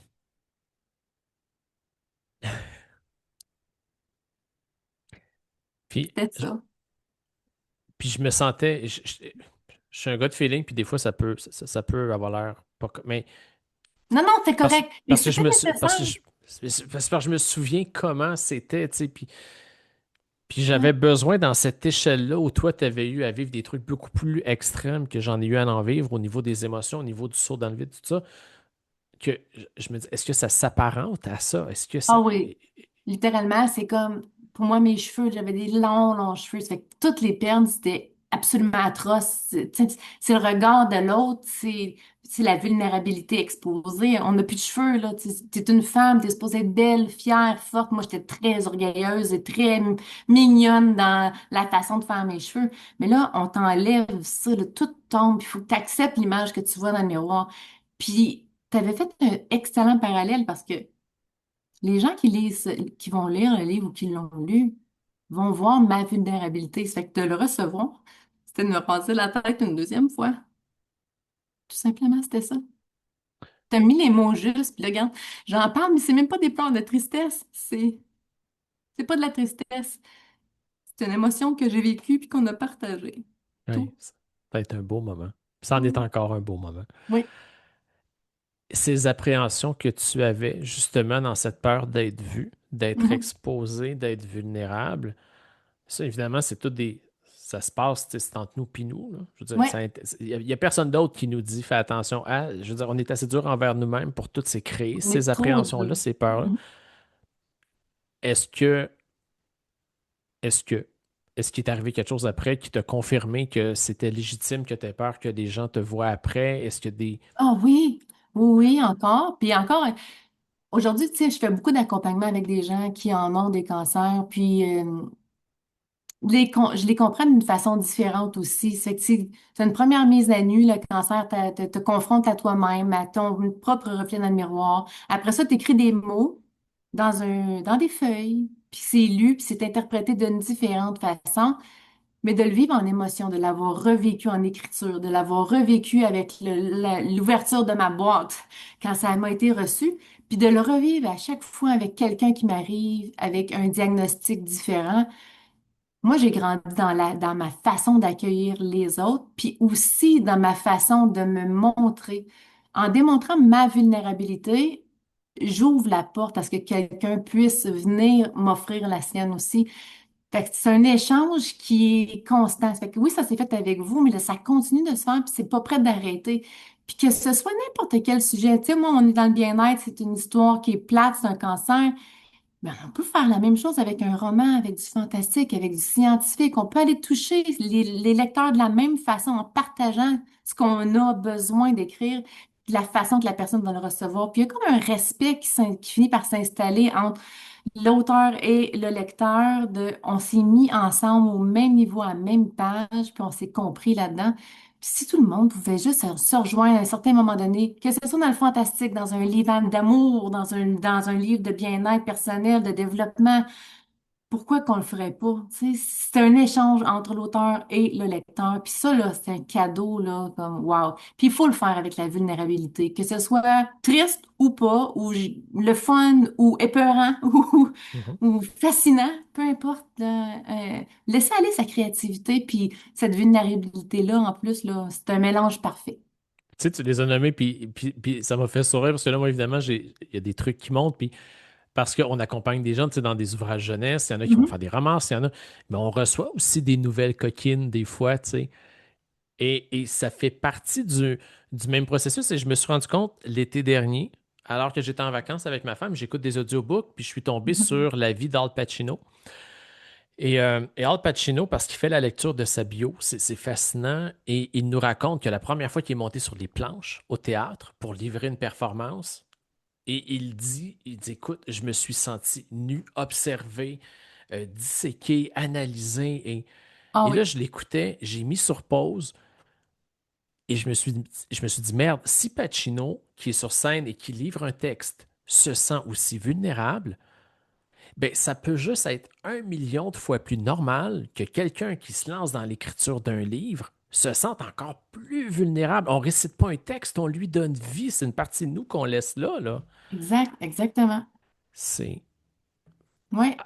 Puis, C'était je, ça. puis je me sentais. Je suis un gars de feeling, puis des fois, ça peut avoir l'air pas. Mais Non, non, c'est parce, correct. Et parce que je c'était me sou- nécessaire. parce que je me souviens comment c'était, tu sais. Puis Puis j'avais besoin dans cette échelle-là où toi, tu avais eu à vivre des trucs beaucoup plus extrêmes que j'en ai eu à en vivre au niveau des émotions, au niveau du saut dans le vide, tout ça, que je me dis, est-ce que ça s'apparente à ça? Est-ce que Ah ça... oui, littéralement, c'est comme, pour moi, mes cheveux, j'avais des longs, longs cheveux. Ça fait que toutes les pertes, c'était absolument atroce. C'est le regard de l'autre, c'est la vulnérabilité exposée. On n'a plus de cheveux, là. T'es une femme, t'es supposée être belle, fière, forte. Moi, j'étais très orgueilleuse et très mignonne dans la façon de faire mes cheveux. Mais là, on t'enlève ça, là, tout tombe. Il faut que tu acceptes l'image que tu vois dans le miroir. Puis, t'avais fait un excellent parallèle parce que les gens qui lisent, qui vont lire le livre ou qui l'ont lu, vont voir ma vulnérabilité. Ça fait que de le recevoir, c'était de me passer la tête une deuxième fois. Tout simplement, c'était ça. T'as mis les mots justes, puis là, regarde, j'en parle, mais c'est même pas des pleurs de tristesse. C'est pas de la tristesse. C'est une émotion que j'ai vécue puis qu'on a partagée. Oui, Tout. ça va être un beau moment. Ça en est Mm. encore un beau moment. Oui. Ces appréhensions que tu avais justement dans cette peur d'être vu, d'être Mhm. exposé, d'être vulnérable, ça évidemment, c'est tout des... Ça se passe, tu sais, c'est entre nous puis nous, là. Je veux dire, Ouais. il y a personne d'autre qui nous dit fais attention à. Je veux dire, on est assez dur envers nous-mêmes pour toutes ces créer On ces est trop appréhensions-là, dur. ces peurs-là. Mhm. Est-ce que, est-ce que, est-ce qu'il est arrivé quelque chose après qui t'a confirmé que c'était légitime que tu aies peur que les gens te voient après? Est-ce que des. Ah oui, oui, oui, encore. Puis encore, aujourd'hui, tu sais, je fais beaucoup d'accompagnement avec des gens qui en ont des cancers. Puis je les comprends d'une façon différente aussi. C'est une première mise à nu, le cancer te confronte à toi-même, à ton propre reflet dans le miroir. Après ça, tu écris des mots dans des feuilles, puis c'est lu, puis c'est interprété d'une différente façon. Mais de le vivre en émotion, de l'avoir revécu en écriture, de l'avoir revécu avec l'ouverture de ma boîte quand ça m'a été reçu, puis de le revivre à chaque fois avec quelqu'un qui m'arrive avec un diagnostic différent. Moi, j'ai grandi dans ma façon d'accueillir les autres, puis aussi dans ma façon de me montrer. En démontrant ma vulnérabilité, j'ouvre la porte à ce que quelqu'un puisse venir m'offrir la sienne aussi. Fait que c'est un échange qui est constant. Ça fait que oui, ça s'est fait avec vous, mais là, ça continue de se faire, puis c'est pas prêt d'arrêter. Puis que ce soit n'importe quel sujet. Tu sais, moi, on est dans le bien-être, c'est une histoire qui est plate, c'est un cancer. Ben, on peut faire la même chose avec un roman, avec du fantastique, avec du scientifique. On peut aller toucher les lecteurs de la même façon en partageant ce qu'on a besoin d'écrire, de la façon que la personne va le recevoir. Puis il y a comme un respect qui finit par s'installer entre l'auteur et le lecteur. On s'est mis ensemble au même niveau, à la même page, puis on s'est compris là-dedans. Puis si tout le monde pouvait juste se rejoindre à un certain moment donné, que ce soit dans le fantastique, dans un livre d'amour, dans un livre de bien-être personnel, de développement, pourquoi qu'on le ferait pas? Tu sais, c'est un échange entre l'auteur et le lecteur. Puis ça, là, c'est un cadeau, là, comme wow. Puis il faut le faire avec la vulnérabilité, que ce soit triste ou pas, le fun ou épeurant Mhm. ou fascinant, peu importe. Là, laisser aller sa créativité, puis cette vulnérabilité-là, en plus, là, c'est un mélange parfait. Tu sais, tu les as nommés, puis ça m'a fait sourire parce que là, moi, évidemment, il y a des trucs qui montent, puis parce qu'on accompagne des gens, tu sais, dans des ouvrages jeunesse, il y en a qui vont Mhm. faire des romances, il y en a, mais on reçoit aussi des nouvelles coquines des fois, tu sais, et ça fait partie du même processus. Et je me suis rendu compte l'été dernier, alors que j'étais en vacances avec ma femme, j'écoute des audiobooks, puis je suis tombé sur la vie d'Al Pacino. Et Al Pacino, parce qu'il fait la lecture de sa bio, c'est fascinant. Et il nous raconte que la première fois qu'il est monté sur les planches au théâtre pour livrer une performance, et il dit, écoute, je me suis senti nu, observé, disséqué, analysé. Ah Et oui, là, je l'écoutais, j'ai mis sur pause et je me suis dit, merde, si Pacino, qui est sur scène et qui livre un texte, se sent aussi vulnérable, ben, ça peut juste être 1 million de fois plus normal que quelqu'un qui se lance dans l'écriture d'un livre se sente encore plus vulnérable. On récite pas un texte, on lui donne vie. C'est une partie de nous qu'on laisse là, là. exact, exactement. C'est, Oui.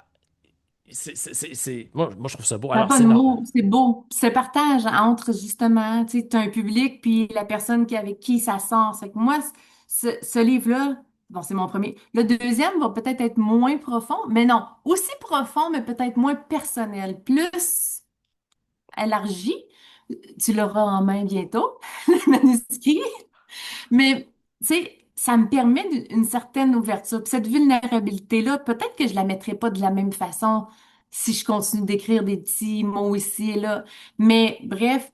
moi, je trouve ça beau. Ça n'a Alors, pas c'est de normal. mots, c'est beau. Puis ce partage entre justement, tu sais, t'as un public puis la personne avec qui ça sort. C'est que moi, ce livre-là, Bon, c'est mon premier. Le deuxième va peut-être être moins profond, mais non, aussi profond, mais peut-être moins personnel, plus élargi. Tu l'auras en main bientôt, le manuscrit. Mais, tu sais, ça me permet une certaine ouverture. Puis cette vulnérabilité-là, peut-être que je la mettrai pas de la même façon si je continue d'écrire des petits mots ici et là. Mais bref,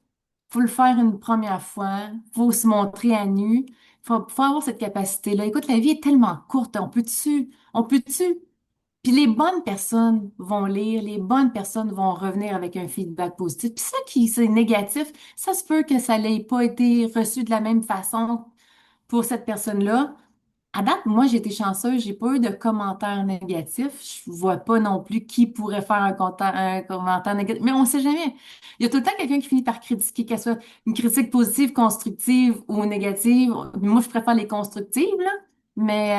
faut le faire une première fois. Faut se montrer à nu. Faut avoir cette capacité-là. Écoute, la vie est tellement courte. On peut-tu. Puis les bonnes personnes vont lire, les bonnes personnes vont revenir avec un feedback positif. Puis ça qui, c'est négatif, ça se peut que ça n'ait pas été reçu de la même façon pour cette personne-là. À date, moi, j'ai été chanceuse, j'ai pas eu de commentaires négatifs. Je vois pas non plus qui pourrait faire un commentaire négatif. Mais on sait jamais. Il y a tout le temps quelqu'un qui finit par critiquer, qu'elle soit une critique positive, constructive ou négative. Moi, je préfère les constructives, là. Mais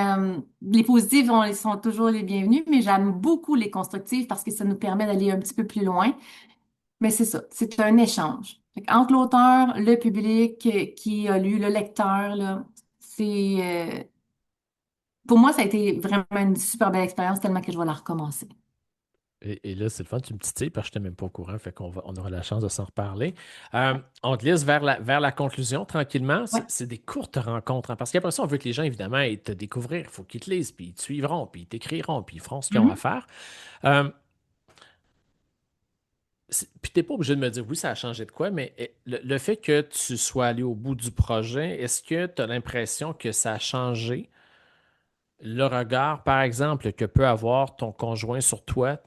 les positives, ils sont toujours les bienvenus. Mais j'aime beaucoup les constructives parce que ça nous permet d'aller un petit peu plus loin. Mais c'est ça, c'est un échange. Fait entre l'auteur, le public qui a lu, le lecteur, là, pour moi, ça a été vraiment une super belle expérience, tellement que je vais la recommencer. Et là, c'est le fun, tu me titilles parce que je n'étais même pas au courant, fait on aura la chance de s'en reparler. On te laisse vers la conclusion tranquillement. Ouais. C'est des courtes rencontres, hein, parce qu'après ça, on veut que les gens, évidemment, aient te découvrir. Il faut qu'ils te lisent, puis ils te suivront, puis ils t'écriront, puis ils feront ce qu'ils ont à Mhm. faire. Euh, puis t'es pas obligé de me dire oui, ça a changé de quoi, mais le fait que tu sois allé au bout du projet, est-ce que tu as l'impression que ça a changé le regard, par exemple, que peut avoir ton conjoint sur toi,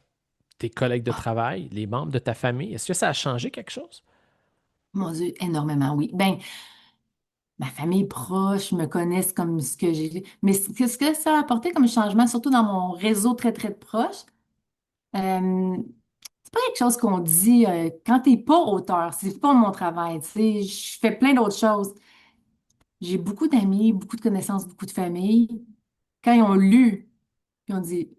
tes collègues de Ah, travail, les membres de ta famille? Est-ce que ça a changé quelque chose? mon Dieu, énormément, oui. Ben, ma famille proche me connaissent comme ce que j'ai. Mais ce que ça a apporté comme changement, surtout dans mon réseau très, très proche, euh, c'est pas quelque chose qu'on dit quand t'es pas auteur. C'est pas mon travail, tu sais. Je fais plein d'autres choses. J'ai beaucoup d'amis, beaucoup de connaissances, beaucoup de familles. Quand ils ont lu, ils ont dit,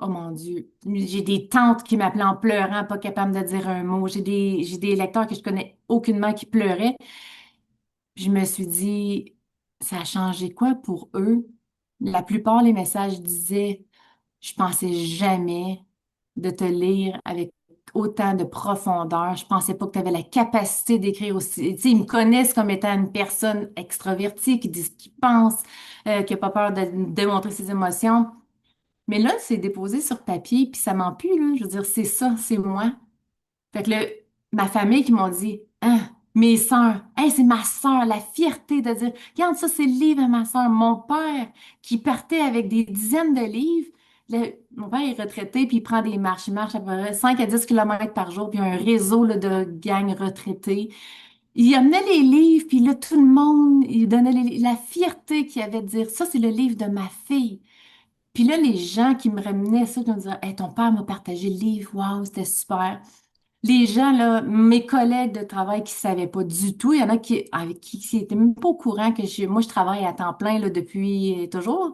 oh mon Dieu, j'ai des tantes qui m'appelaient en pleurant, pas capable de dire un mot. J'ai des lecteurs que je connais aucunement qui pleuraient. Puis je me suis dit, ça a changé quoi pour eux? La plupart des messages disaient, je pensais jamais de te lire avec autant de profondeur. Je pensais pas que tu avais la capacité d'écrire aussi. Tu sais, ils me connaissent comme étant une personne extravertie qui dit ce qu'il pense, qui a pas peur de démontrer ses émotions. Mais là, c'est déposé sur papier, puis ça m'en pue, là. Je veux dire, c'est ça, c'est moi. Fait que ma famille qui m'ont dit, hein, mes sœurs, hey, c'est ma sœur, la fierté de dire, regarde ça, c'est le livre à ma sœur. Mon père qui partait avec des dizaines de livres. Mon père est retraité, puis il prend des marches. Il marche à peu près 5 à 10 kilomètres par jour, puis il y a un réseau là, de gangs retraités. Il amenait les livres, puis là, tout le monde, il donnait la fierté qu'il avait de dire, ça, c'est le livre de ma fille. Puis là, les gens qui me ramenaient ça, qui me disaient, hey, ton père m'a partagé le livre, waouh, c'était super. Les gens, là, mes collègues de travail qui ne savaient pas du tout, il y en a avec qui n'étaient même pas au courant que moi, je travaille à temps plein là, depuis toujours.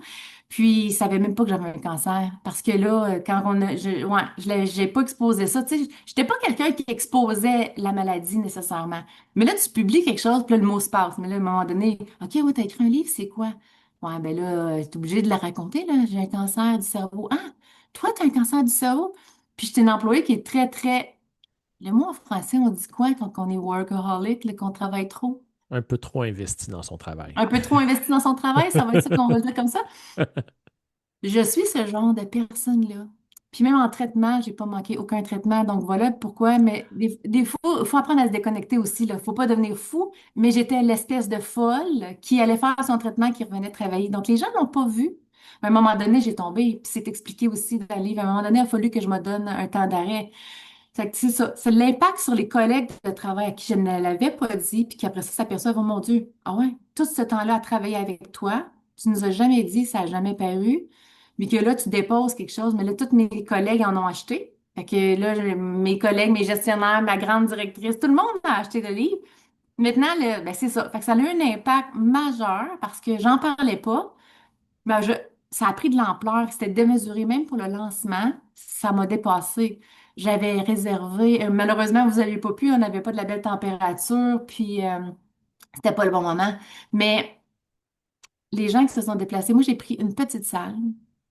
Puis, ils ne savaient même pas que j'avais un cancer. Parce que là, quand ouais, j'ai pas exposé ça. Tu sais, j'étais pas quelqu'un qui exposait la maladie nécessairement. Mais là, tu publies quelque chose, puis là, le mot se passe. Mais là, à un moment donné, OK, ouais, t'as écrit un livre, c'est quoi? Ouais, ben là, t'es obligé de la raconter, là. J'ai un cancer du cerveau. Ah, toi, t'as un cancer du cerveau? Puis, j'étais une employée qui est très, très le mot en français, on dit quoi quand on est workaholic, là, qu'on travaille trop? Un peu trop investi dans son travail. Un peu trop investi dans son travail, ça va être ça qu'on va le dire comme ça? Je suis ce genre de personne-là. Puis même en traitement, j'ai pas manqué aucun traitement, donc voilà pourquoi. Mais des fois, il faut apprendre à se déconnecter aussi, là. Faut pas devenir fou, mais j'étais l'espèce de folle qui allait faire son traitement, qui revenait travailler. Donc les gens n'ont pas vu. À un moment donné, j'ai tombé, puis c'est expliqué aussi dans le livre. À un moment donné, il a fallu que je me donne un temps d'arrêt. Fait que c'est ça. C'est l'impact sur les collègues de travail à qui je ne l'avais pas dit, puis qu'après ça s'aperçoivent, oh mon Dieu, ah ouais, tout ce temps-là à travailler avec toi, tu nous as jamais dit, ça n'a jamais paru, mais que là, tu déposes quelque chose, mais là, tous mes collègues en ont acheté. Fait que là, mes collègues, mes gestionnaires, ma grande directrice, tout le monde a acheté le livre. Maintenant, ben, c'est ça. Fait que ça a eu un impact majeur parce que j'en parlais pas. Ben, ça a pris de l'ampleur, c'était démesuré même pour le lancement, ça m'a dépassé. J'avais réservé, malheureusement, vous n'aviez pas pu, on n'avait pas de la belle température, puis c'était pas le bon moment. Mais les gens qui se sont déplacés, moi, j'ai pris une petite salle.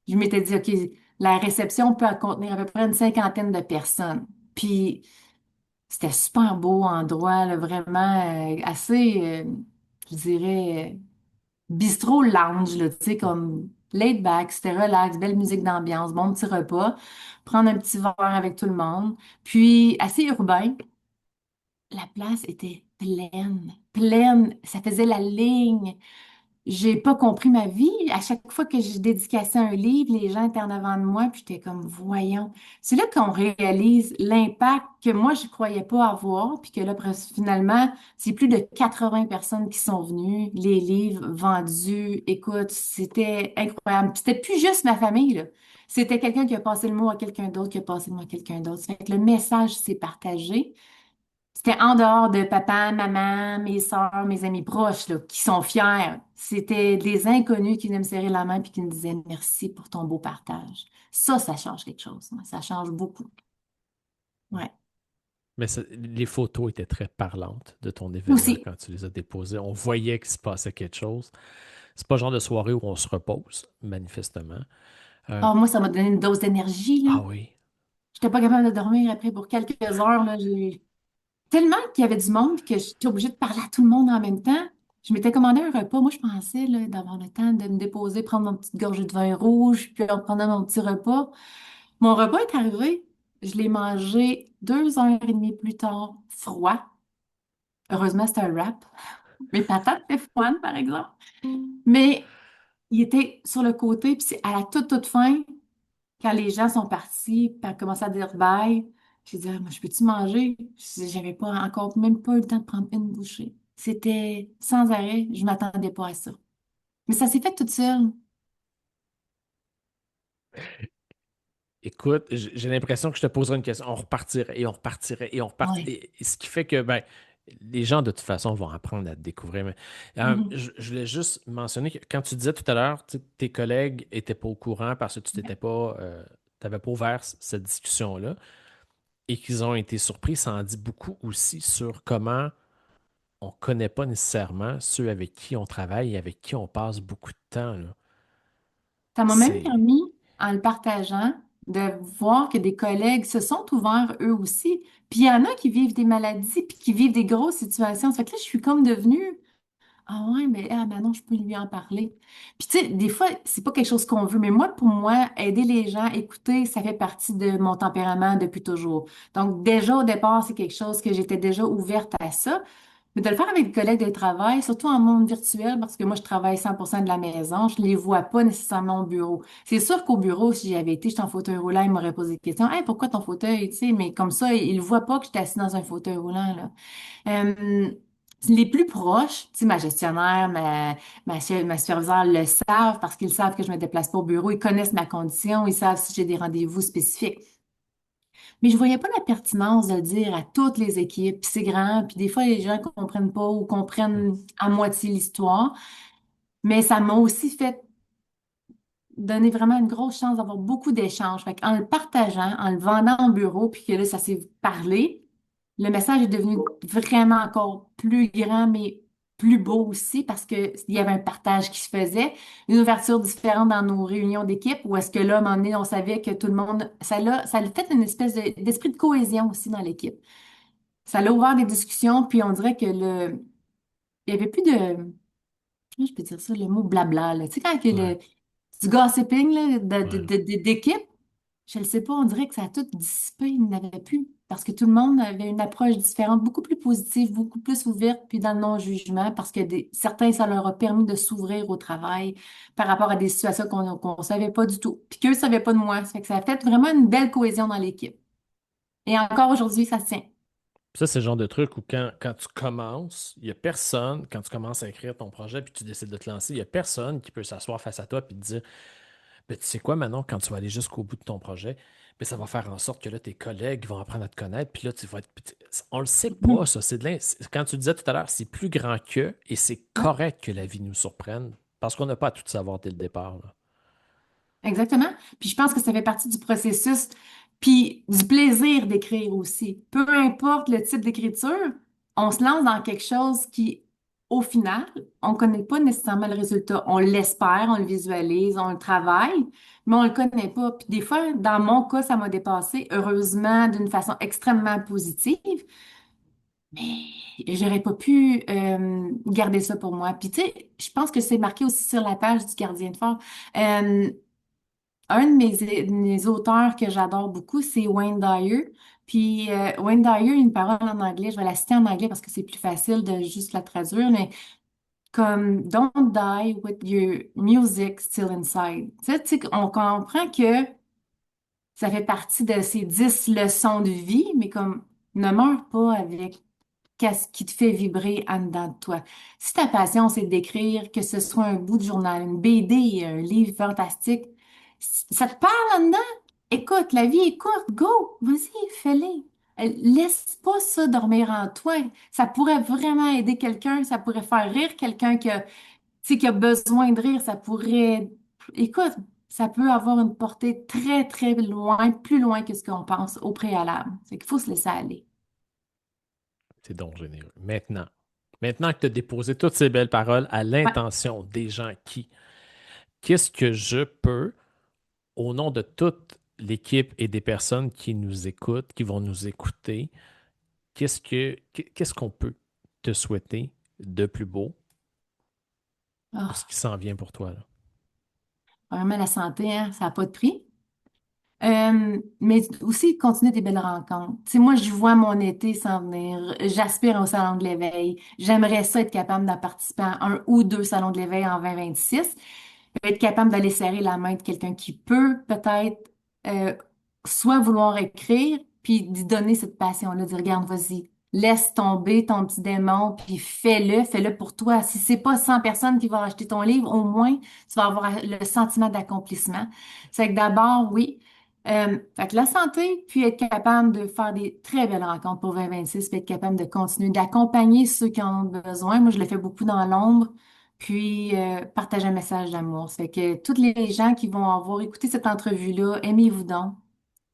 Je m'étais dit, OK, la réception peut contenir à peu près une cinquantaine de personnes. Puis, c'était super beau endroit, là, vraiment assez, je dirais, bistrot lounge, là, tu sais, comme laid back, c'était relax, belle musique d'ambiance, bon petit repas, prendre un petit verre avec tout le monde. Puis, assez urbain, la place était pleine, pleine, ça faisait la ligne. J'ai pas compris ma vie. À chaque fois que je dédicaçais un livre, les gens étaient en avant de moi, puis j'étais comme, voyons. C'est là qu'on réalise l'impact que moi, je croyais pas avoir, puis que là, finalement, c'est plus de 80 personnes qui sont venues, les livres vendus. Écoute, c'était incroyable. Puis c'était plus juste ma famille, là. C'était quelqu'un qui a passé le mot à quelqu'un d'autre, qui a passé le mot à quelqu'un d'autre. Ça fait que le message s'est partagé. C'était en dehors de papa, maman, mes sœurs, mes amis proches, là, qui sont fiers. C'était des inconnus qui venaient me serrer la main puis qui me disaient merci pour ton beau partage. Ça change quelque chose, hein. Ça change beaucoup. Ouais. Mais les photos étaient très parlantes de ton événement Aussi. quand tu les as déposées. On voyait qu'il se passait quelque chose. C'est pas le genre de soirée où on se repose, manifestement. Euh, Ah, moi, ça m'a donné une dose d'énergie, là. ah oui. J'étais pas capable de dormir après pour quelques heures, là. Tellement qu'il y avait du monde que j'étais obligée de parler à tout le monde en même temps. Je m'étais commandé un repas. Moi, je pensais là, d'avoir le temps de me déposer, prendre mon petite gorgée de vin rouge, puis en prenant mon petit repas. Mon repas est arrivé. Je l'ai mangé 2 heures et demie plus tard, froid. Heureusement, c'était un wrap. Mes patates étaient froides, par exemple. Mais il était sur le côté, puis c'est à la toute fin, quand les gens sont partis, puis ont commencé à dire bye, j'ai dit, ah, moi, je peux-tu manger? J'avais pas encore même pas eu le temps de prendre une bouchée. C'était sans arrêt, je m'attendais pas à ça. Mais ça s'est fait toute seule. Écoute, j'ai l'impression que je te poserai une question. On repartirait et on repartirait et on Ouais. repartirait. Et ce qui fait que ben, les gens, de toute façon, vont apprendre à te découvrir. Mais, Mhm. je voulais juste mentionner que quand tu disais tout à l'heure, tu sais, tes collègues n'étaient pas au courant parce que tu t'étais pas, t'avais pas ouvert cette discussion-là et qu'ils ont été surpris, ça en dit beaucoup aussi sur comment on ne connaît pas nécessairement ceux avec qui on travaille et avec qui on passe beaucoup de temps, là. Ça m'a même C'est. permis, en le partageant, de voir que des collègues se sont ouverts eux aussi. Puis il y en a qui vivent des maladies, puis qui vivent des grosses situations. Ça fait que là, je suis comme devenue, ah ouais, mais ah, maintenant, je peux lui en parler. Puis tu sais, des fois, c'est pas quelque chose qu'on veut, mais moi, pour moi, aider les gens, écouter, ça fait partie de mon tempérament depuis toujours. Donc déjà, au départ, c'est quelque chose que j'étais déjà ouverte à ça. Mais de le faire avec des collègues de travail, surtout en monde virtuel, parce que moi, je travaille 100% de la maison, je les vois pas nécessairement au bureau. C'est sûr qu'au bureau, si j'y avais été, j'étais en fauteuil roulant, ils m'auraient posé des questions. Hey, pourquoi ton fauteuil, tu sais, mais comme ça, ils ne voient pas que j'étais assis dans un fauteuil roulant, là. Euh, les plus proches, tu sais, ma gestionnaire, ma superviseure le savent parce qu'ils savent que je me déplace pas au bureau, ils connaissent ma condition, ils savent si j'ai des rendez-vous spécifiques. Mais je voyais pas la pertinence de le dire à toutes les équipes. Puis c'est grand, puis des fois, les gens comprennent pas ou comprennent à moitié l'histoire. Mais ça m'a aussi fait donner vraiment une grosse chance d'avoir beaucoup d'échanges. Fait en le partageant, en le vendant au bureau, puis que là, ça s'est parlé, le message est devenu vraiment encore plus grand, mais plus beau aussi, parce qu'il y avait un partage qui se faisait, une ouverture différente dans nos réunions d'équipe, où est-ce que là, à un moment donné, on savait que tout le monde, ça a fait une espèce d'esprit de cohésion aussi dans l'équipe. Ça l'a ouvert des discussions, puis on dirait que il y avait plus de, comment je peux dire ça, le mot blabla, là. Tu sais, quand que Ouais. du gossiping, là, Ouais. d'équipe, je ne sais pas, on dirait que ça a tout dissipé, il n'y en avait plus. Parce que tout le monde avait une approche différente, beaucoup plus positive, beaucoup plus ouverte, puis dans le non-jugement, parce que certains, ça leur a permis de s'ouvrir au travail par rapport à des situations qu'on ne savait pas du tout. Puis qu'eux ne savaient pas de moi. Ça fait que ça a fait vraiment une belle cohésion dans l'équipe. Et encore aujourd'hui, ça se tient. Ça, c'est le genre de truc où quand tu commences, il n'y a personne, quand tu commences à écrire ton projet puis tu décides de te lancer, il n'y a personne qui peut s'asseoir face à toi et te dire ben, tu sais quoi, maintenant, quand tu vas aller jusqu'au bout de ton projet, ben, ça va faire en sorte que là, tes collègues vont apprendre à te connaître, puis là, tu vas être. On le sait pas, Mhm. ça. Quand tu disais tout à l'heure, c'est plus grand que, et c'est Ouais. correct que la vie nous surprenne, parce qu'on n'a pas à tout savoir dès le départ, là. Exactement. Puis je pense que ça fait partie du processus, puis du plaisir d'écrire aussi. Peu importe le type d'écriture, on se lance dans quelque chose qui au final, on ne connaît pas nécessairement le résultat. On l'espère, on le visualise, on le travaille, mais on ne le connaît pas. Puis des fois, dans mon cas, ça m'a dépassé, heureusement, d'une façon extrêmement positive, mais j'aurais pas pu garder ça pour moi. Puis tu sais, je pense que c'est marqué aussi sur la page du Gardien de Phare. Euh, un de mes auteurs que j'adore beaucoup, c'est Wayne Dyer. Puis Wayne Dyer, une parole en anglais, je vais la citer en anglais parce que c'est plus facile de juste la traduire, mais comme Don't die with your music still inside. Tu sais, on comprend que ça fait partie de ces 10 leçons de vie, mais comme ne meurs pas avec qu'est-ce qui te fait vibrer en dedans de toi. Si ta passion, c'est d'écrire, que ce soit un bout de journal, une BD, un livre fantastique, si ça te parle en dedans, écoute, la vie est courte, go, vas-y, fais-le. Laisse pas ça dormir en toi. Ça pourrait vraiment aider quelqu'un, ça pourrait faire rire quelqu'un tu sais, qui a besoin de rire, ça pourrait, écoute, ça peut avoir une portée très, très loin, plus loin que ce qu'on pense au préalable. C'est qu'il faut se laisser aller. C'est donc généreux. Maintenant que tu as déposé toutes ces belles paroles à Ouais. l'intention des gens qu'est-ce que je peux, au nom de toute l'équipe et des personnes qui nous écoutent, qui vont nous écouter, qu'est-ce qu'on peut te souhaiter de plus beau pour ce Ah, qui s'en vient pour toi, là? vraiment, la santé, hein, ça n'a pas de prix. Mais aussi, continuer des belles rencontres. Tu sais, moi, je vois mon été s'en venir. J'aspire au Salon de l'Éveil. J'aimerais ça être capable de participer à un ou deux Salons de l'Éveil en 2026. Être capable d'aller serrer la main de quelqu'un qui peut peut-être soit vouloir écrire, puis d'y donner cette passion-là, dire, regarde, vas-y, laisse tomber ton petit démon, puis fais-le pour toi. Si c'est pas 100 personnes qui vont acheter ton livre, au moins, tu vas avoir le sentiment d'accomplissement. C'est que d'abord, oui. Fait que la santé, puis être capable de faire des très belles rencontres pour 2026, puis être capable de continuer d'accompagner ceux qui en ont besoin. Moi, je le fais beaucoup dans l'ombre puis partager un message d'amour. Ça fait que toutes les gens qui vont avoir écouté cette entrevue-là, aimez-vous donc.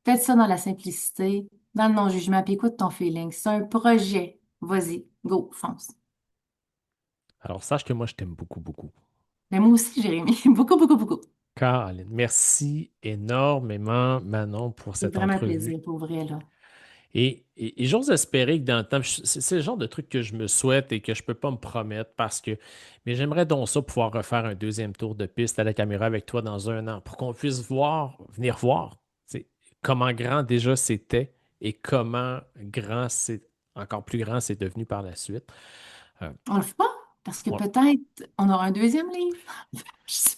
Faites ça dans la simplicité, dans le non-jugement, puis écoute ton feeling. C'est un projet. Vas-y, go, fonce. Alors, sache que moi, je t'aime beaucoup, beaucoup. Mais moi aussi, Jérémy, beaucoup, beaucoup, beaucoup. Caroline, merci énormément, Manon, pour C'est cette vraiment un entrevue. plaisir pour vrai, là. Et j'ose espérer que dans le temps, c'est le genre de truc que je me souhaite et que je ne peux pas me promettre mais j'aimerais donc ça pouvoir refaire un deuxième tour de piste à la caméra avec toi dans un an pour qu'on puisse venir voir, tu sais, comment grand déjà c'était et comment grand c'est, encore plus grand c'est devenu par la suite. Euh, On le fait pas? Parce que on- peut-être on aura un deuxième livre.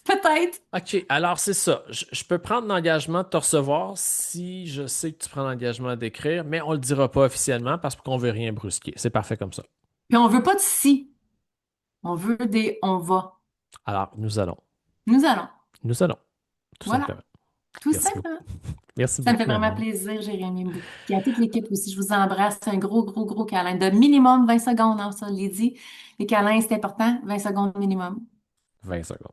Peut-être. OK, alors c'est ça. Je peux prendre l'engagement de te recevoir si je sais que tu prends l'engagement d'écrire, mais on ne le dira pas officiellement parce qu'on ne veut rien brusquer. C'est parfait comme ça. Puis on veut pas de si. On veut des on va. Alors, Nous allons. nous allons, tout Voilà. simplement. Tout Merci beaucoup. simplement. Merci Ça me fait beaucoup, vraiment Manon. plaisir, Jérémy. Beaucoup. Puis à toute l'équipe aussi, je vous embrasse. Un gros, gros, gros câlin de minimum 20 secondes, hein, ça, l'ai dit. Les câlins, c'est important. 20 secondes minimum. 20 secondes.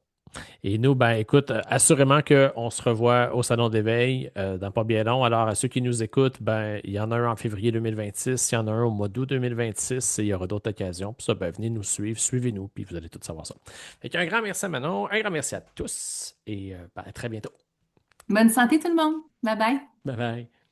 Et nous, ben écoute, assurément qu'on se revoit au Salon d'éveil dans pas bien long. Alors, à ceux qui nous écoutent, ben il y en a un en février 2026, il y en a un au mois d'août 2026 et il y aura d'autres occasions. Puis ça, ben, venez nous suivre, suivez-nous, puis vous allez tout savoir ça. Fait qu'un grand merci à Manon, un grand merci à tous et ben, à très bientôt. Bonne santé tout le monde. Bye bye. Bye bye.